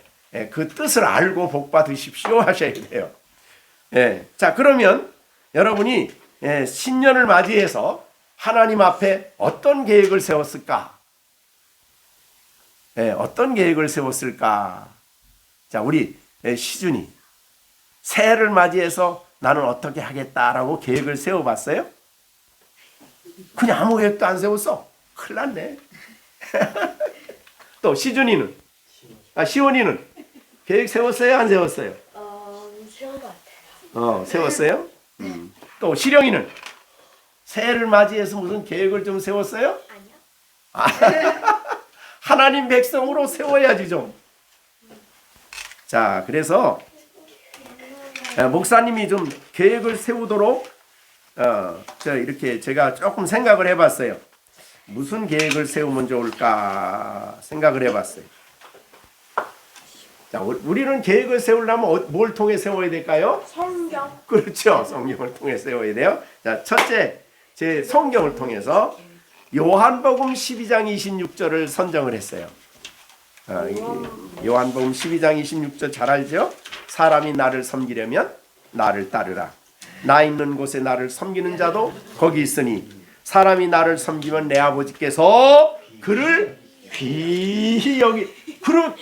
그 뜻을 알고 복 받으십시오 하셔야 돼요. 자, 그러면 여러분이 신년을 맞이해서 하나님 앞에 어떤 계획을 세웠을까? 어떤 계획을 세웠을까? 자, 우리 시준이 새해를 맞이해서 나는 어떻게 하겠다라고 계획을 세워봤어요? 그냥 아무 계획도 안 세웠어. 큰일 났네. 또 시준이는? 시원이는? 계획 세웠어요? 안 세웠어요? 세운 것 같아요. 세웠어요? 또 시령이는? 새해를 맞이해서 무슨 계획을 좀 세웠어요? 아니요. 하나님 백성으로 세워야지 좀. 자, 그래서 목사님이 좀 계획을 세우도록 이렇게 제가 조금 생각을 해봤어요. 무슨 계획을 세우면 좋을까 생각을 해봤어요. 자, 우리는 계획을 세우려면 뭘 통해 세워야 될까요? 성경. 그렇죠. 성경을 통해 세워야 돼요. 자, 첫째, 제 성경을 통해서 요한복음 12장 26절을 선정을 했어요. 요한복음 12장 26절 잘 알죠? 사람이 나를 섬기려면 나를 따르라. 나 있는 곳에 나를 섬기는 자도 거기 있으니 사람이 나를 섬기면 내 아버지께서 그를 귀히 여기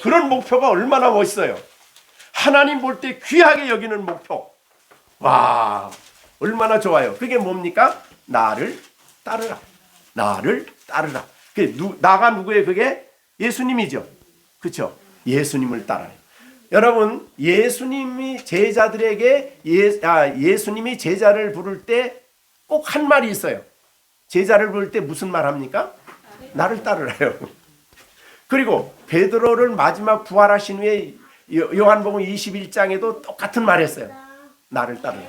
그런 목표가 얼마나 멋있어요. 하나님 볼 때 귀하게 여기는 목표. 와, 얼마나 좋아요. 그게 뭡니까? 나를 따르라. 나를 따르라. 나가 누구예요? 그게 예수님이죠. 그렇죠? 예수님을 따라요. 여러분, 예수님이 제자들에게 예수님이 제자를 부를 때 꼭 한 말이 있어요. 제자를 부를 때 무슨 말 합니까? 나를 따르라요. 그리고 베드로를 마지막 부활하신 후에 요한복음 21장에도 똑같은 말 했어요. 나를 따르라.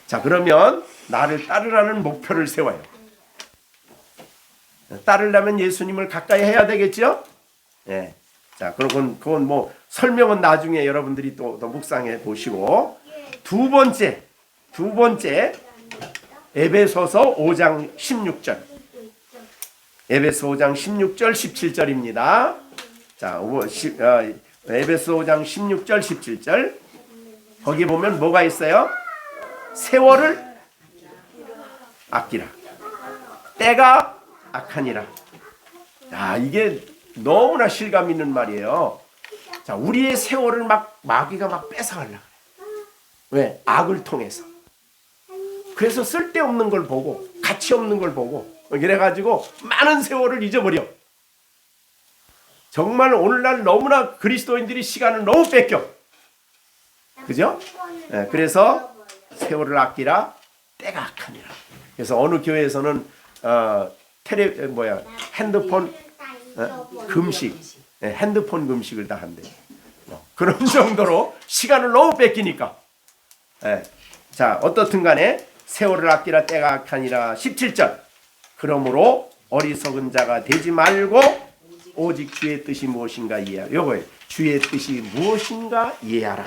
자, 그러면 나를 따르라는 목표를 세워요. 따르려면 예수님을 가까이 해야 되겠죠? 자, 그건 뭐 설명은 나중에 여러분들이 또 묵상해 보시고, 두 번째 에베소서 5장 16절. 에베소 5장 16절 17절입니다. 자, 에베소 5장 16절 17절. 거기 보면 뭐가 있어요? 세월을 아끼라. 때가 악하니라. 자, 이게 너무나 실감 있는 말이에요. 자, 우리의 세월을 마귀가 뺏어가려고. 왜? 악을 통해서. 그래서 쓸데없는 걸 보고 가치 없는 걸 보고 이래가지고 많은 세월을 잊어버려. 정말 오늘날 너무나 그리스도인들이 시간을 너무 뺏겨. 그죠? 예, 그래서 세월을 아끼라 때가 악하니라. 그래서 어느 교회에서는 핸드폰 금식, 핸드폰 금식을 다 한대. 그런 정도로 시간을 너무 뺏기니까. 자, 어떻든 간에 세월을 아끼라 때가 악하니라. 17절. 그러므로 어리석은 자가 되지 말고 오직 주의 뜻이 무엇인가 이해하라. 요거예요. 주의 뜻이 무엇인가 이해하라.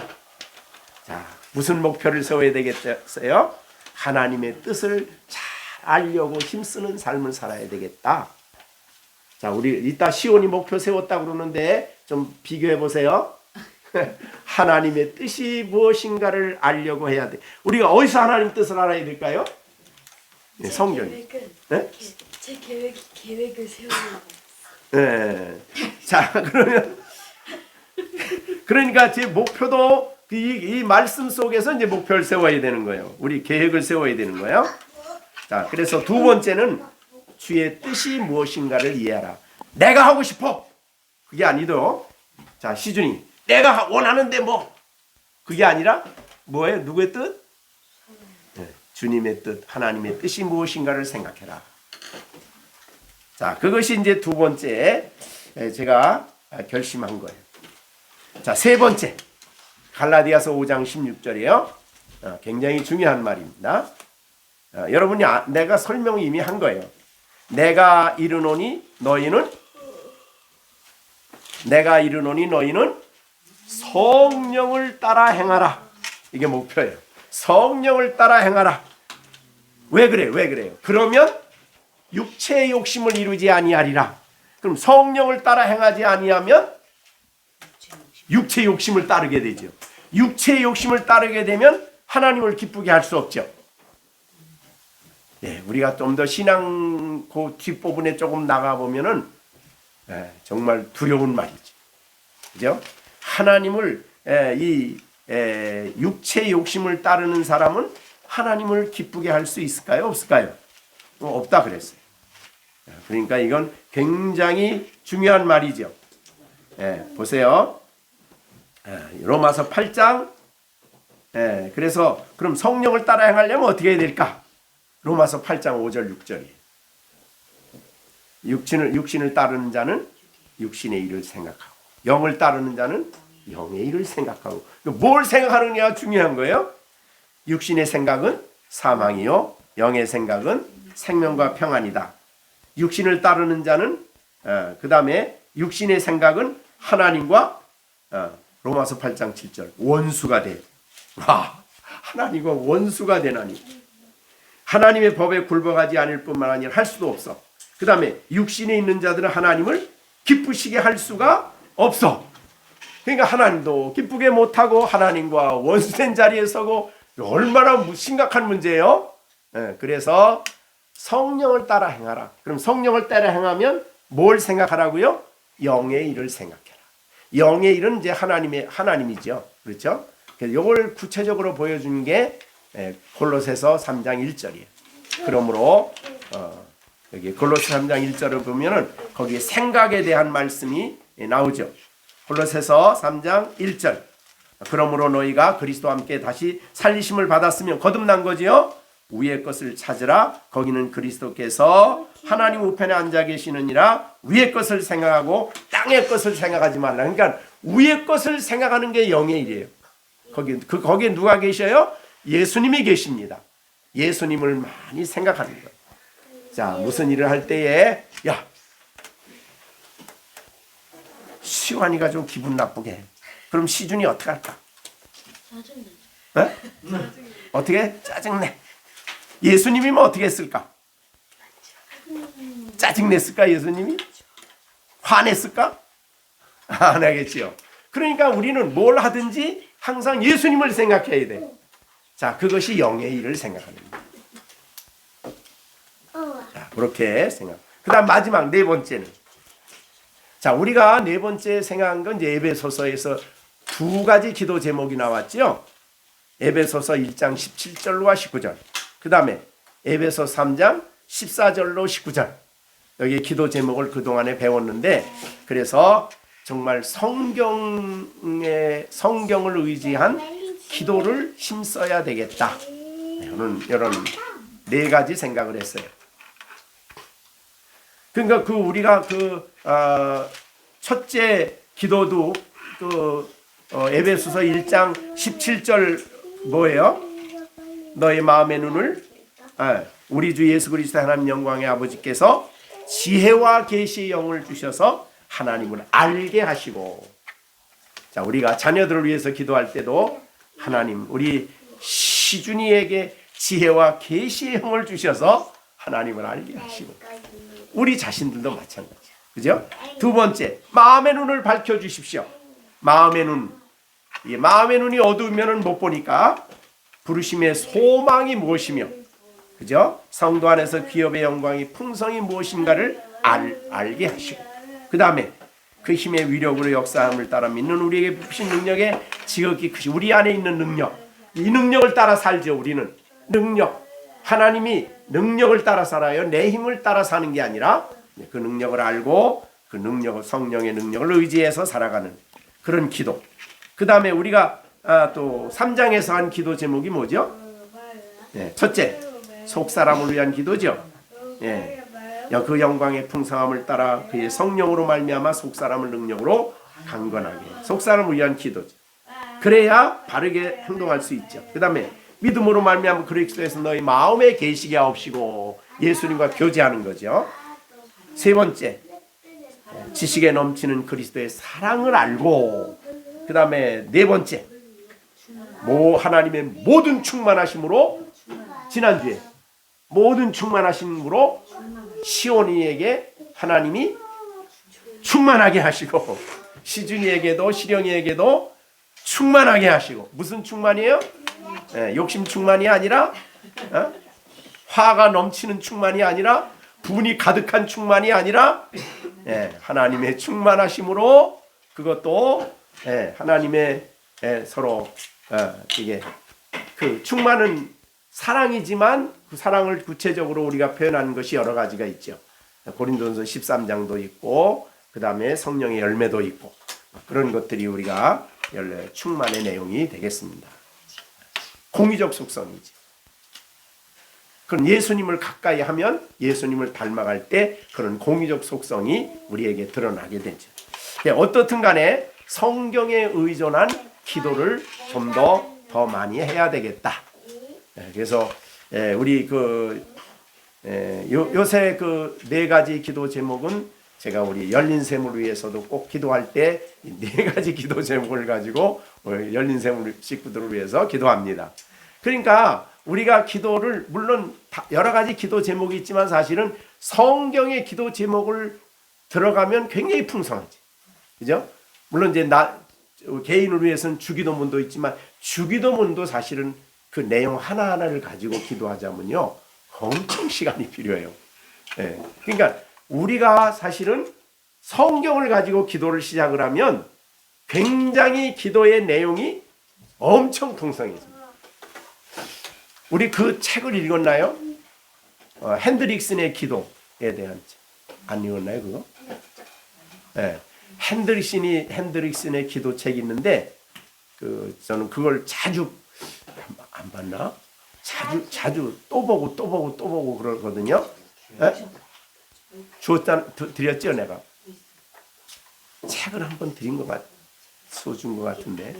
자, 무슨 목표를 세워야 되겠어요? 하나님의 뜻을 잘 알려고 힘쓰는 삶을 살아야 되겠다. 자, 우리 이따 시온이 목표 세웠다 그러는데 좀 비교해 보세요. 하나님의 뜻이 무엇인가를 알려고 해야 돼. 우리가 어디서 하나님 뜻을 알아야 될까요? 네, 성경. 네? 제 계획을 세우는 네. 자, 그러니까 제 목표도 이 말씀 속에서 이제 목표를 세워야 되는 거예요. 우리 계획을 세워야 되는 거예요. 자, 그래서 두 번째는 주의 뜻이 무엇인가를 이해하라. 내가 하고 싶어. 그게 아니도. 자, 시준이. 내가 원하는데 뭐. 그게 아니라 뭐예요? 누구의 뜻? 네, 주님의 뜻, 하나님의 뜻이 무엇인가를 생각해라. 자, 그것이 이제 두 번째 제가 결심한 거예요. 자, 세 번째. 갈라디아서 5장 16절이에요. 굉장히 중요한 말입니다. 여러분이 내가 설명을 이미 한 거예요. 내가 이르노니 너희는 성령을 따라 행하라. 이게 목표예요. 성령을 따라 행하라. 왜 그래요? 그러면 육체의 욕심을 이루지 아니하리라. 그럼 성령을 따라 행하지 아니하면 육체의 욕심을 따르게 되죠. 육체의 욕심을 따르게 되면 하나님을 기쁘게 할 수 없죠. 네, 우리가 좀 더 신앙 그 뒷부분에 조금 나가보면은 정말 두려운 말이죠. 그죠? 하나님을 육체의 욕심을 따르는 사람은 하나님을 기쁘게 할 수 있을까요? 없을까요? 없다 그랬어요. 그러니까 이건 굉장히 중요한 말이죠. 보세요. 로마서 8장. 그래서 그럼 성령을 따라 행하려면 어떻게 해야 될까? 로마서 8장 5절 6절이에요. 육신을 따르는 자는 육신의 일을 생각하고 영을 따르는 자는 영의 일을 생각하고. 뭘 생각하느냐가 중요한 거예요. 육신의 생각은 사망이요 영의 생각은 생명과 평안이다. 육신을 따르는 자는 그 다음에 육신의 생각은 하나님과 로마서 8장 7절 원수가 돼. 와, 하나님과 원수가 되나니 하나님의 법에 굴복하지 않을 뿐만 아니라 할 수도 없어. 그 다음에 육신에 있는 자들은 하나님을 기쁘시게 할 수가 없어. 그러니까 하나님도 기쁘게 못하고 하나님과 원수된 자리에 서고 얼마나 심각한 문제예요. 그래서 성령을 따라 행하라. 그럼 성령을 따라 행하면 뭘 생각하라고요? 영의 일을 생각해라. 영의 일은 이제 하나님이죠. 그렇죠? 이걸 구체적으로 보여준 게 골로새서 3장 1절이에요. 그러므로 여기 골로새 3장 1절을 보면은 거기에 생각에 대한 말씀이 나오죠. 골로새서 3장 1절. 그러므로 너희가 그리스도와 함께 다시 살리심을 받았으면 거듭난 거지요. 위의 것을 찾으라. 거기는 그리스도께서 하나님 우편에 앉아 계시느니라. 위의 것을 생각하고 땅의 것을 생각하지 말라. 그러니까 위의 것을 생각하는 게 영의 일이에요. 거기에 누가 계셔요? 예수님이 계십니다. 예수님을 많이 생각하는 거예요. 자, 무슨 일을 할 때에 야, 시환이가 좀 기분 나쁘게 해. 그럼 시준이 어떻게 할까? 짜증내. 어떻게? 짜증내. 예수님이면 어떻게 했을까? 짜증냈을까? 예수님이? 화냈을까? 안 하겠지요. 그러니까 우리는 뭘 하든지 항상 예수님을 생각해야 돼. 자, 그것이 영의 일을 생각하는 거예요. 자, 그렇게 생각. 그 다음 마지막 네 번째는. 자, 우리가 네 번째 생각한 건 이제 에베소서에서 두 가지 기도 제목이 나왔죠. 에베소서 1장 17절과 19절, 그 다음에 에베소 3장 14절로 19절, 여기 기도 제목을 그동안에 배웠는데, 그래서 정말 성경을 의지한 기도를 힘써야 되겠다. 이런 네 가지 생각을 했어요. 그러니까 우리가 첫째 기도도 에베소서 1장 17절 뭐예요? 너의 마음의 눈을 우리 주 예수 그리스도 하나님 영광의 아버지께서 지혜와 계시의 영을 주셔서 하나님을 알게 하시고. 자, 우리가 자녀들을 위해서 기도할 때도 하나님, 우리 시준이에게 지혜와 계시의 영을 주셔서 하나님을 알게 하시고, 우리 자신들도 마찬가지야. 그죠? 두 번째, 마음의 눈을 밝혀 주십시오. 마음의 눈. 마음의 눈이 어두우면 못 보니까 부르심의 소망이 무엇이며, 그죠? 성도 안에서 기업의 영광이 풍성이 무엇인가를 알게 하시고, 그 다음에 그 힘의 위력으로 역사함을 따라 믿는 우리에게 부신 능력에 지극히 크시, 우리 안에 있는 능력, 이 능력을 따라 살죠. 우리는 능력, 하나님이 능력을 따라 살아요. 내 힘을 따라 사는 게 아니라 그 능력을 알고 그 능력을, 성령의 능력을 의지해서 살아가는 그런 기도. 그 다음에 우리가 또 3장에서 한 기도 제목이 뭐죠? 첫째, 속사람을 위한 기도죠. 그 영광의 풍성함을 따라 그의 성령으로 말미암아 속사람을 능력으로 강건하게, 속사람을 위한 기도죠. 그래야 바르게 행동할 수 있죠. 그 다음에 믿음으로 말미암아 그리스도에서 너희 마음에 계시게 하옵시고, 예수님과 교제하는 거죠. 세 번째, 지식에 넘치는 그리스도의 사랑을 알고, 그 다음에 네 번째, 하나님의 모든 충만하심으로, 지난주에 모든 충만하심으로 시온이에게 하나님이 충만하게 하시고, 시준이에게도 시령이에게도 충만하게 하시고. 무슨 충만이에요? 욕심 충만이 아니라, 화가 넘치는 충만이 아니라, 분이 가득한 충만이 아니라, 하나님의 충만하심으로, 그것도 하나님의 서로 이게 그 충만은 사랑이지만 그 사랑을 구체적으로 우리가 표현하는 것이 여러 가지가 있죠. 고린도전서 13장도 있고, 그 다음에 성령의 열매도 있고, 그런 것들이 우리가 충만의 내용이 되겠습니다. 공의적 속성이지. 그런 예수님을 가까이 하면 예수님을 닮아갈 때 그런 공의적 속성이 우리에게 드러나게 되죠. 어떻든 간에 성경에 의존한 기도를 좀 더 많이 해야 되겠다. 그래서 우리 요새 그 네 가지 기도 제목은 제가 우리 열린 샘을 위해서도 꼭 기도할 때 네 가지 기도 제목을 가지고 열린 샘 식구들을 위해서 기도합니다. 그러니까 우리가 기도를, 물론 여러 가지 기도 제목이 있지만 사실은 성경의 기도 제목을 들어가면 굉장히 풍성하지. 그죠? 물론 이제 개인을 위해서는 주기도문도 있지만, 주기도문도 사실은 그 내용 하나하나를 가지고 기도하자면요, 엄청 시간이 필요해요. 그러니까 우리가 사실은 성경을 가지고 기도를 시작을 하면 굉장히 기도의 내용이 엄청 풍성해집니다. 우리 그 책을 읽었나요? 핸드릭슨의 기도에 대한 책. 안 읽었나요, 그거? 핸드릭슨의 기도책이 있는데, 저는 그걸 자주, 안 봤나? 자주 또 보고 그러거든요. 드렸죠, 내가. 책을 한번 드린 것 써준 것 같은데.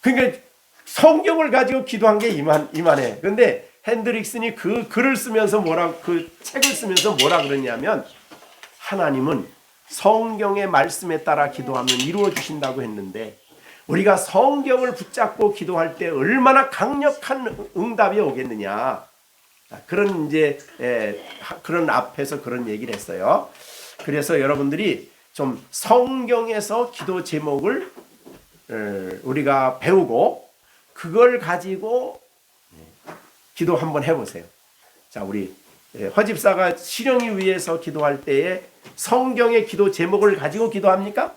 그러니까 성경을 가지고 기도한 게 이만해. 그런데 핸드릭슨이 그 글을 쓰면서 그 책을 쓰면서 뭐라 그러냐면, 하나님은 성경의 말씀에 따라 기도하면 이루어 주신다고 했는데, 우리가 성경을 붙잡고 기도할 때 얼마나 강력한 응답이 오겠느냐. 그런 그런 앞에서 그런 얘기를 했어요. 그래서 여러분들이 좀 성경에서 기도 제목을 우리가 배우고 그걸 가지고 기도 한번 해보세요. 자, 우리 허집사가 시령이 위해서 기도할 때에 성경의 기도 제목을 가지고 기도합니까?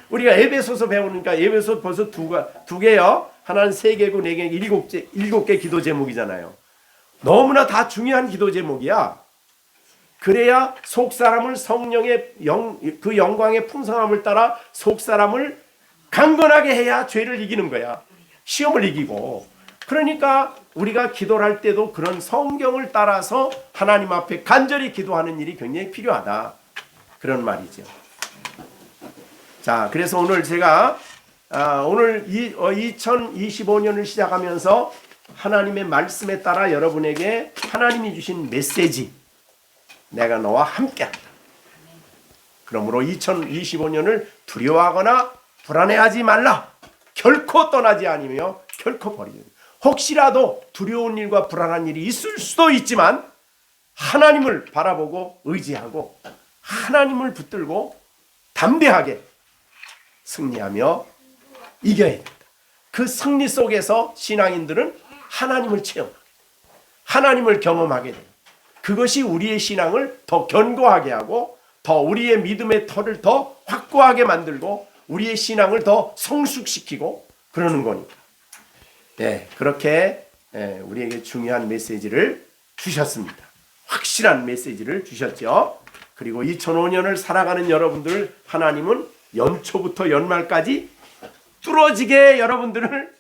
우리가 에베소서 배우니까 에베소 벌써 두 개요. 하나는 3개고 4개, 7개 기도 제목이잖아요. 너무나 다 중요한 기도 제목이야. 그래야 속 사람을 성령의 그 영광의 풍성함을 따라 속 사람을 강건하게 해야 죄를 이기는 거야. 시험을 이기고. 그러니까 우리가 기도를 할 때도 그런 성경을 따라서 하나님 앞에 간절히 기도하는 일이 굉장히 필요하다. 그런 말이죠. 자, 그래서 오늘 제가 오늘 2025년을 시작하면서 하나님의 말씀에 따라 여러분에게 하나님이 주신 메시지, 내가 너와 함께한다. 그러므로 2025년을 두려워하거나 불안해하지 말라. 결코 떠나지 아니며 결코 버리지. 혹시라도 두려운 일과 불안한 일이 있을 수도 있지만 하나님을 바라보고 의지하고 하나님을 붙들고 담대하게 승리하며 이겨야 됩니다. 그 승리 속에서 신앙인들은 하나님을 체험하게 돼요. 하나님을 경험하게 돼요. 그것이 우리의 신앙을 더 견고하게 하고 더 우리의 믿음의 터를 더 확고하게 만들고 우리의 신앙을 더 성숙시키고 그러는 거니까. 네, 그렇게 우리에게 중요한 메시지를 주셨습니다. 확실한 메시지를 주셨죠. 그리고 2005년을 살아가는 여러분들 하나님은 연초부터 연말까지 뚫어지게 여러분들을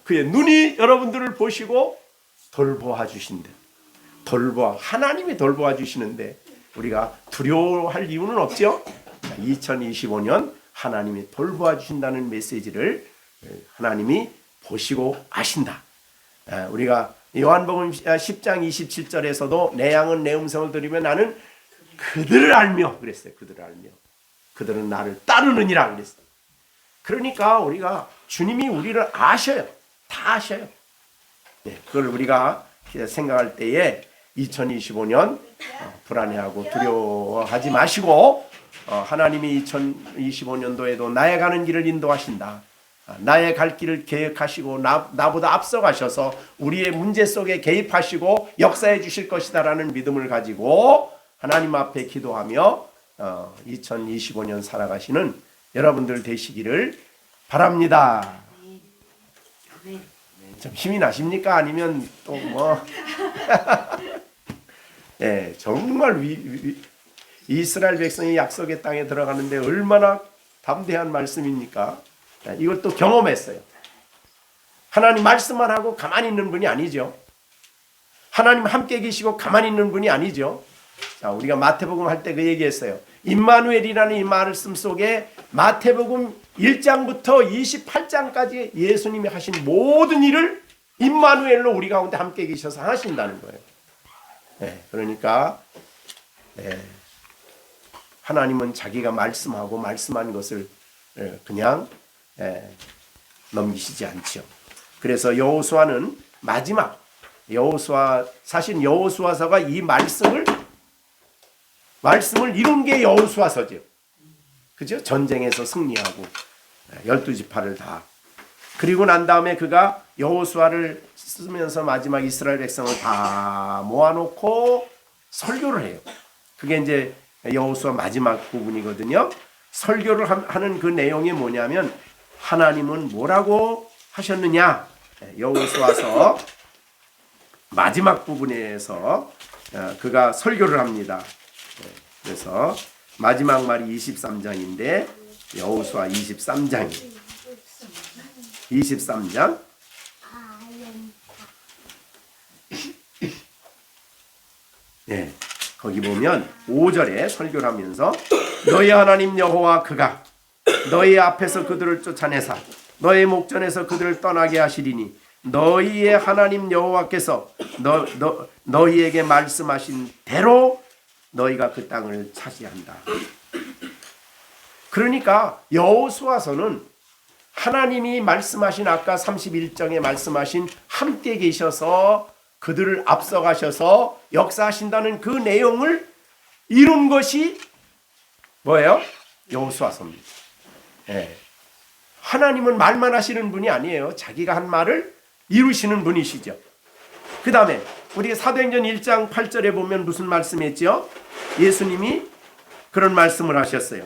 그의 눈이 여러분들을 보시고 돌보아 주신다. 하나님이 돌보아 주시는데 우리가 두려워할 이유는 없죠. 2025년 하나님이 돌보아 주신다는 메시지를 하나님이 보시고 아신다. 우리가 요한복음 10장 27절에서도 내 양은 내 음성을 들으면 나는 그들을 알며 그랬어요. 그들을 알며 그들은 나를 따르느니라 그랬어요. 그러니까 우리가 주님이 우리를 아셔요. 다 아셔요. 네, 그걸 우리가 생각할 때에 2025년 불안해하고 두려워하지 마시고 하나님이 2025년도에도 나의 가는 길을 인도하신다. 나의 갈 길을 계획하시고 나보다 앞서가셔서 우리의 문제 속에 개입하시고 역사해 주실 것이다라는 믿음을 가지고 하나님 앞에 기도하며 2025년 살아가시는 여러분들 되시기를 바랍니다. 좀 힘이 나십니까? 아니면 또 뭐? 네, 정말 이스라엘 백성이 약속의 땅에 들어가는데 얼마나 담대한 말씀입니까? 이걸 또 경험했어요. 하나님 말씀만 하고 가만히 있는 분이 아니죠. 하나님 함께 계시고 가만히 있는 분이 아니죠. 자, 우리가 마태복음 할 때 그 얘기했어요. 임마누엘이라는 이 말씀 속에 마태복음 1장부터 28장까지 예수님이 하신 모든 일을 임마누엘로 우리 가운데 함께 계셔서 하신다는 거예요. 네, 그러니까 하나님은 자기가 말씀하고 말씀한 것을 그냥 넘기시지 않죠. 그래서 여호수아는 마지막 사실 여호수아서가 이 말씀을 이룬 게 여호수아서죠. 그죠? 전쟁에서 승리하고 12지파를 다. 그리고 난 다음에 그가 여호수아를 쓰면서 마지막 이스라엘 백성을 다 모아놓고 설교를 해요. 그게 이제 여호수아 마지막 부분이거든요. 설교를 하는 그 내용이 뭐냐면 하나님은 뭐라고 하셨느냐. 여호수아서 마지막 부분에서 그가 설교를 합니다. 그래서 마지막 말이 23장인데 여호수아 23장이에요. 23장 네, 거기 보면 5절에 설교를 하면서 너희 하나님 여호와 그가 너희 앞에서 그들을 쫓아내사 너희 목전에서 그들을 떠나게 하시리니 너희의 하나님 여호와께서 너희에게 말씀하신 대로 너희가 그 땅을 차지한다. 그러니까 여호수아서는 하나님이 말씀하신 아까 31장에 말씀하신 함께 계셔서 그들을 앞서가셔서 역사하신다는 그 내용을 이룬 것이 뭐예요? 여호수아서입니다. 네. 하나님은 말만 하시는 분이 아니에요. 자기가 한 말을 이루시는 분이시죠. 그 다음에 우리가 사도행전 1장 8절에 보면 무슨 말씀했죠? 예수님이 그런 말씀을 하셨어요.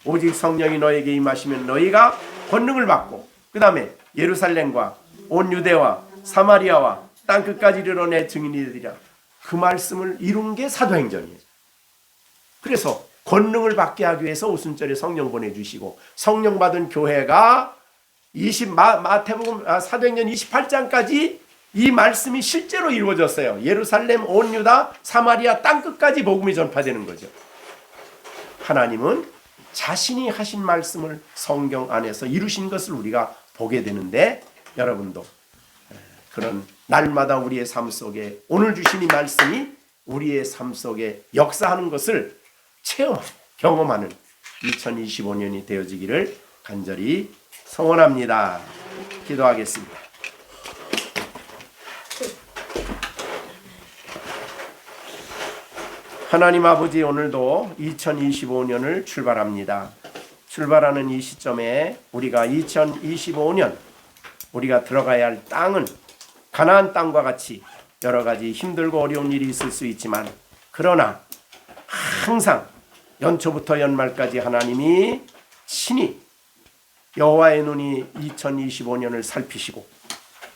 오직 성령이 너에게 임하시면 너희가 권능을 받고 그 다음에 예루살렘과 온 유대와 사마리아와 땅끝까지 이르러 내 증인이 되리라. 그 말씀을 이룬 게 사도행전이에요. 그래서 권능을 받게 하기 위해서 오순절에 성령 보내주시고 성령 받은 교회가 마태복음 사도행전 28장까지 이 말씀이 실제로 이루어졌어요. 예루살렘, 온 유다, 사마리아 땅끝까지 복음이 전파되는 거죠. 하나님은 자신이 하신 말씀을 성경 안에서 이루신 것을 우리가 보게 되는데 여러분도 그런 날마다 우리의 삶 속에 오늘 주신 이 말씀이 우리의 삶 속에 역사하는 것을 경험하는 2025년이 되어지기를 간절히 소원합니다. 기도하겠습니다. 하나님 아버지, 오늘도 2025년을 출발합니다. 출발하는 이 시점에 우리가 2025년 우리가 들어가야 할 땅은 가나안 땅과 같이 여러 가지 힘들고 어려운 일이 있을 수 있지만 그러나 항상 연초부터 연말까지 하나님이 친히 여호와의 눈이 2025년을 살피시고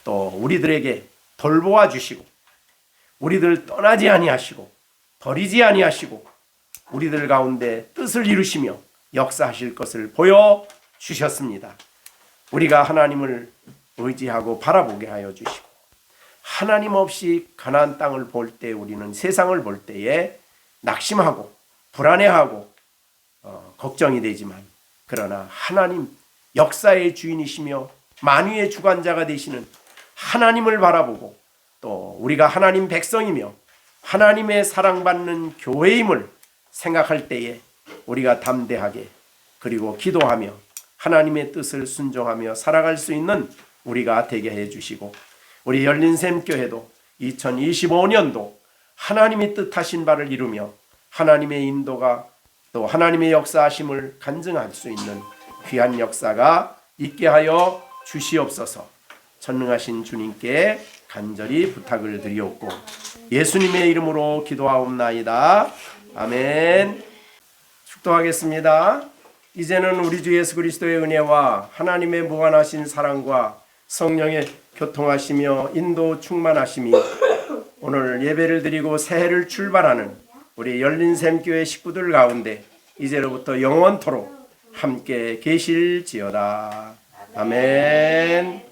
또 우리들에게 돌보아 주시고 우리들 떠나지 아니하시고 버리지 아니하시고 우리들 가운데 뜻을 이루시며 역사하실 것을 보여주셨습니다. 우리가 하나님을 의지하고 바라보게 하여 주시고 하나님 없이 가나안 땅을 볼 때 우리는 세상을 볼 때에 낙심하고 불안해하고 걱정이 되지만 그러나 하나님 역사의 주인이시며 만유의 주관자가 되시는 하나님을 바라보고 또 우리가 하나님 백성이며 하나님의 사랑받는 교회임을 생각할 때에 우리가 담대하게 그리고 기도하며 하나님의 뜻을 순종하며 살아갈 수 있는 우리가 되게 해주시고 우리 열린샘교회도 2025년도 하나님이 뜻하신 바를 이루며 하나님의 인도가 또 하나님의 역사하심을 간증할 수 있는 귀한 역사가 있게 하여 주시옵소서. 전능하신 주님께 간절히 부탁을 드리옵고 예수님의 이름으로 기도하옵나이다. 아멘. 축도하겠습니다. 이제는 우리 주 예수 그리스도의 은혜와 하나님의 무한하신 사랑과 성령의 교통하시며 인도 충만하심이 오늘 예배를 드리고 새해를 출발하는 우리 열린샘교회 식구들 가운데 이제로부터 영원토록 함께 계실지어다. 아멘.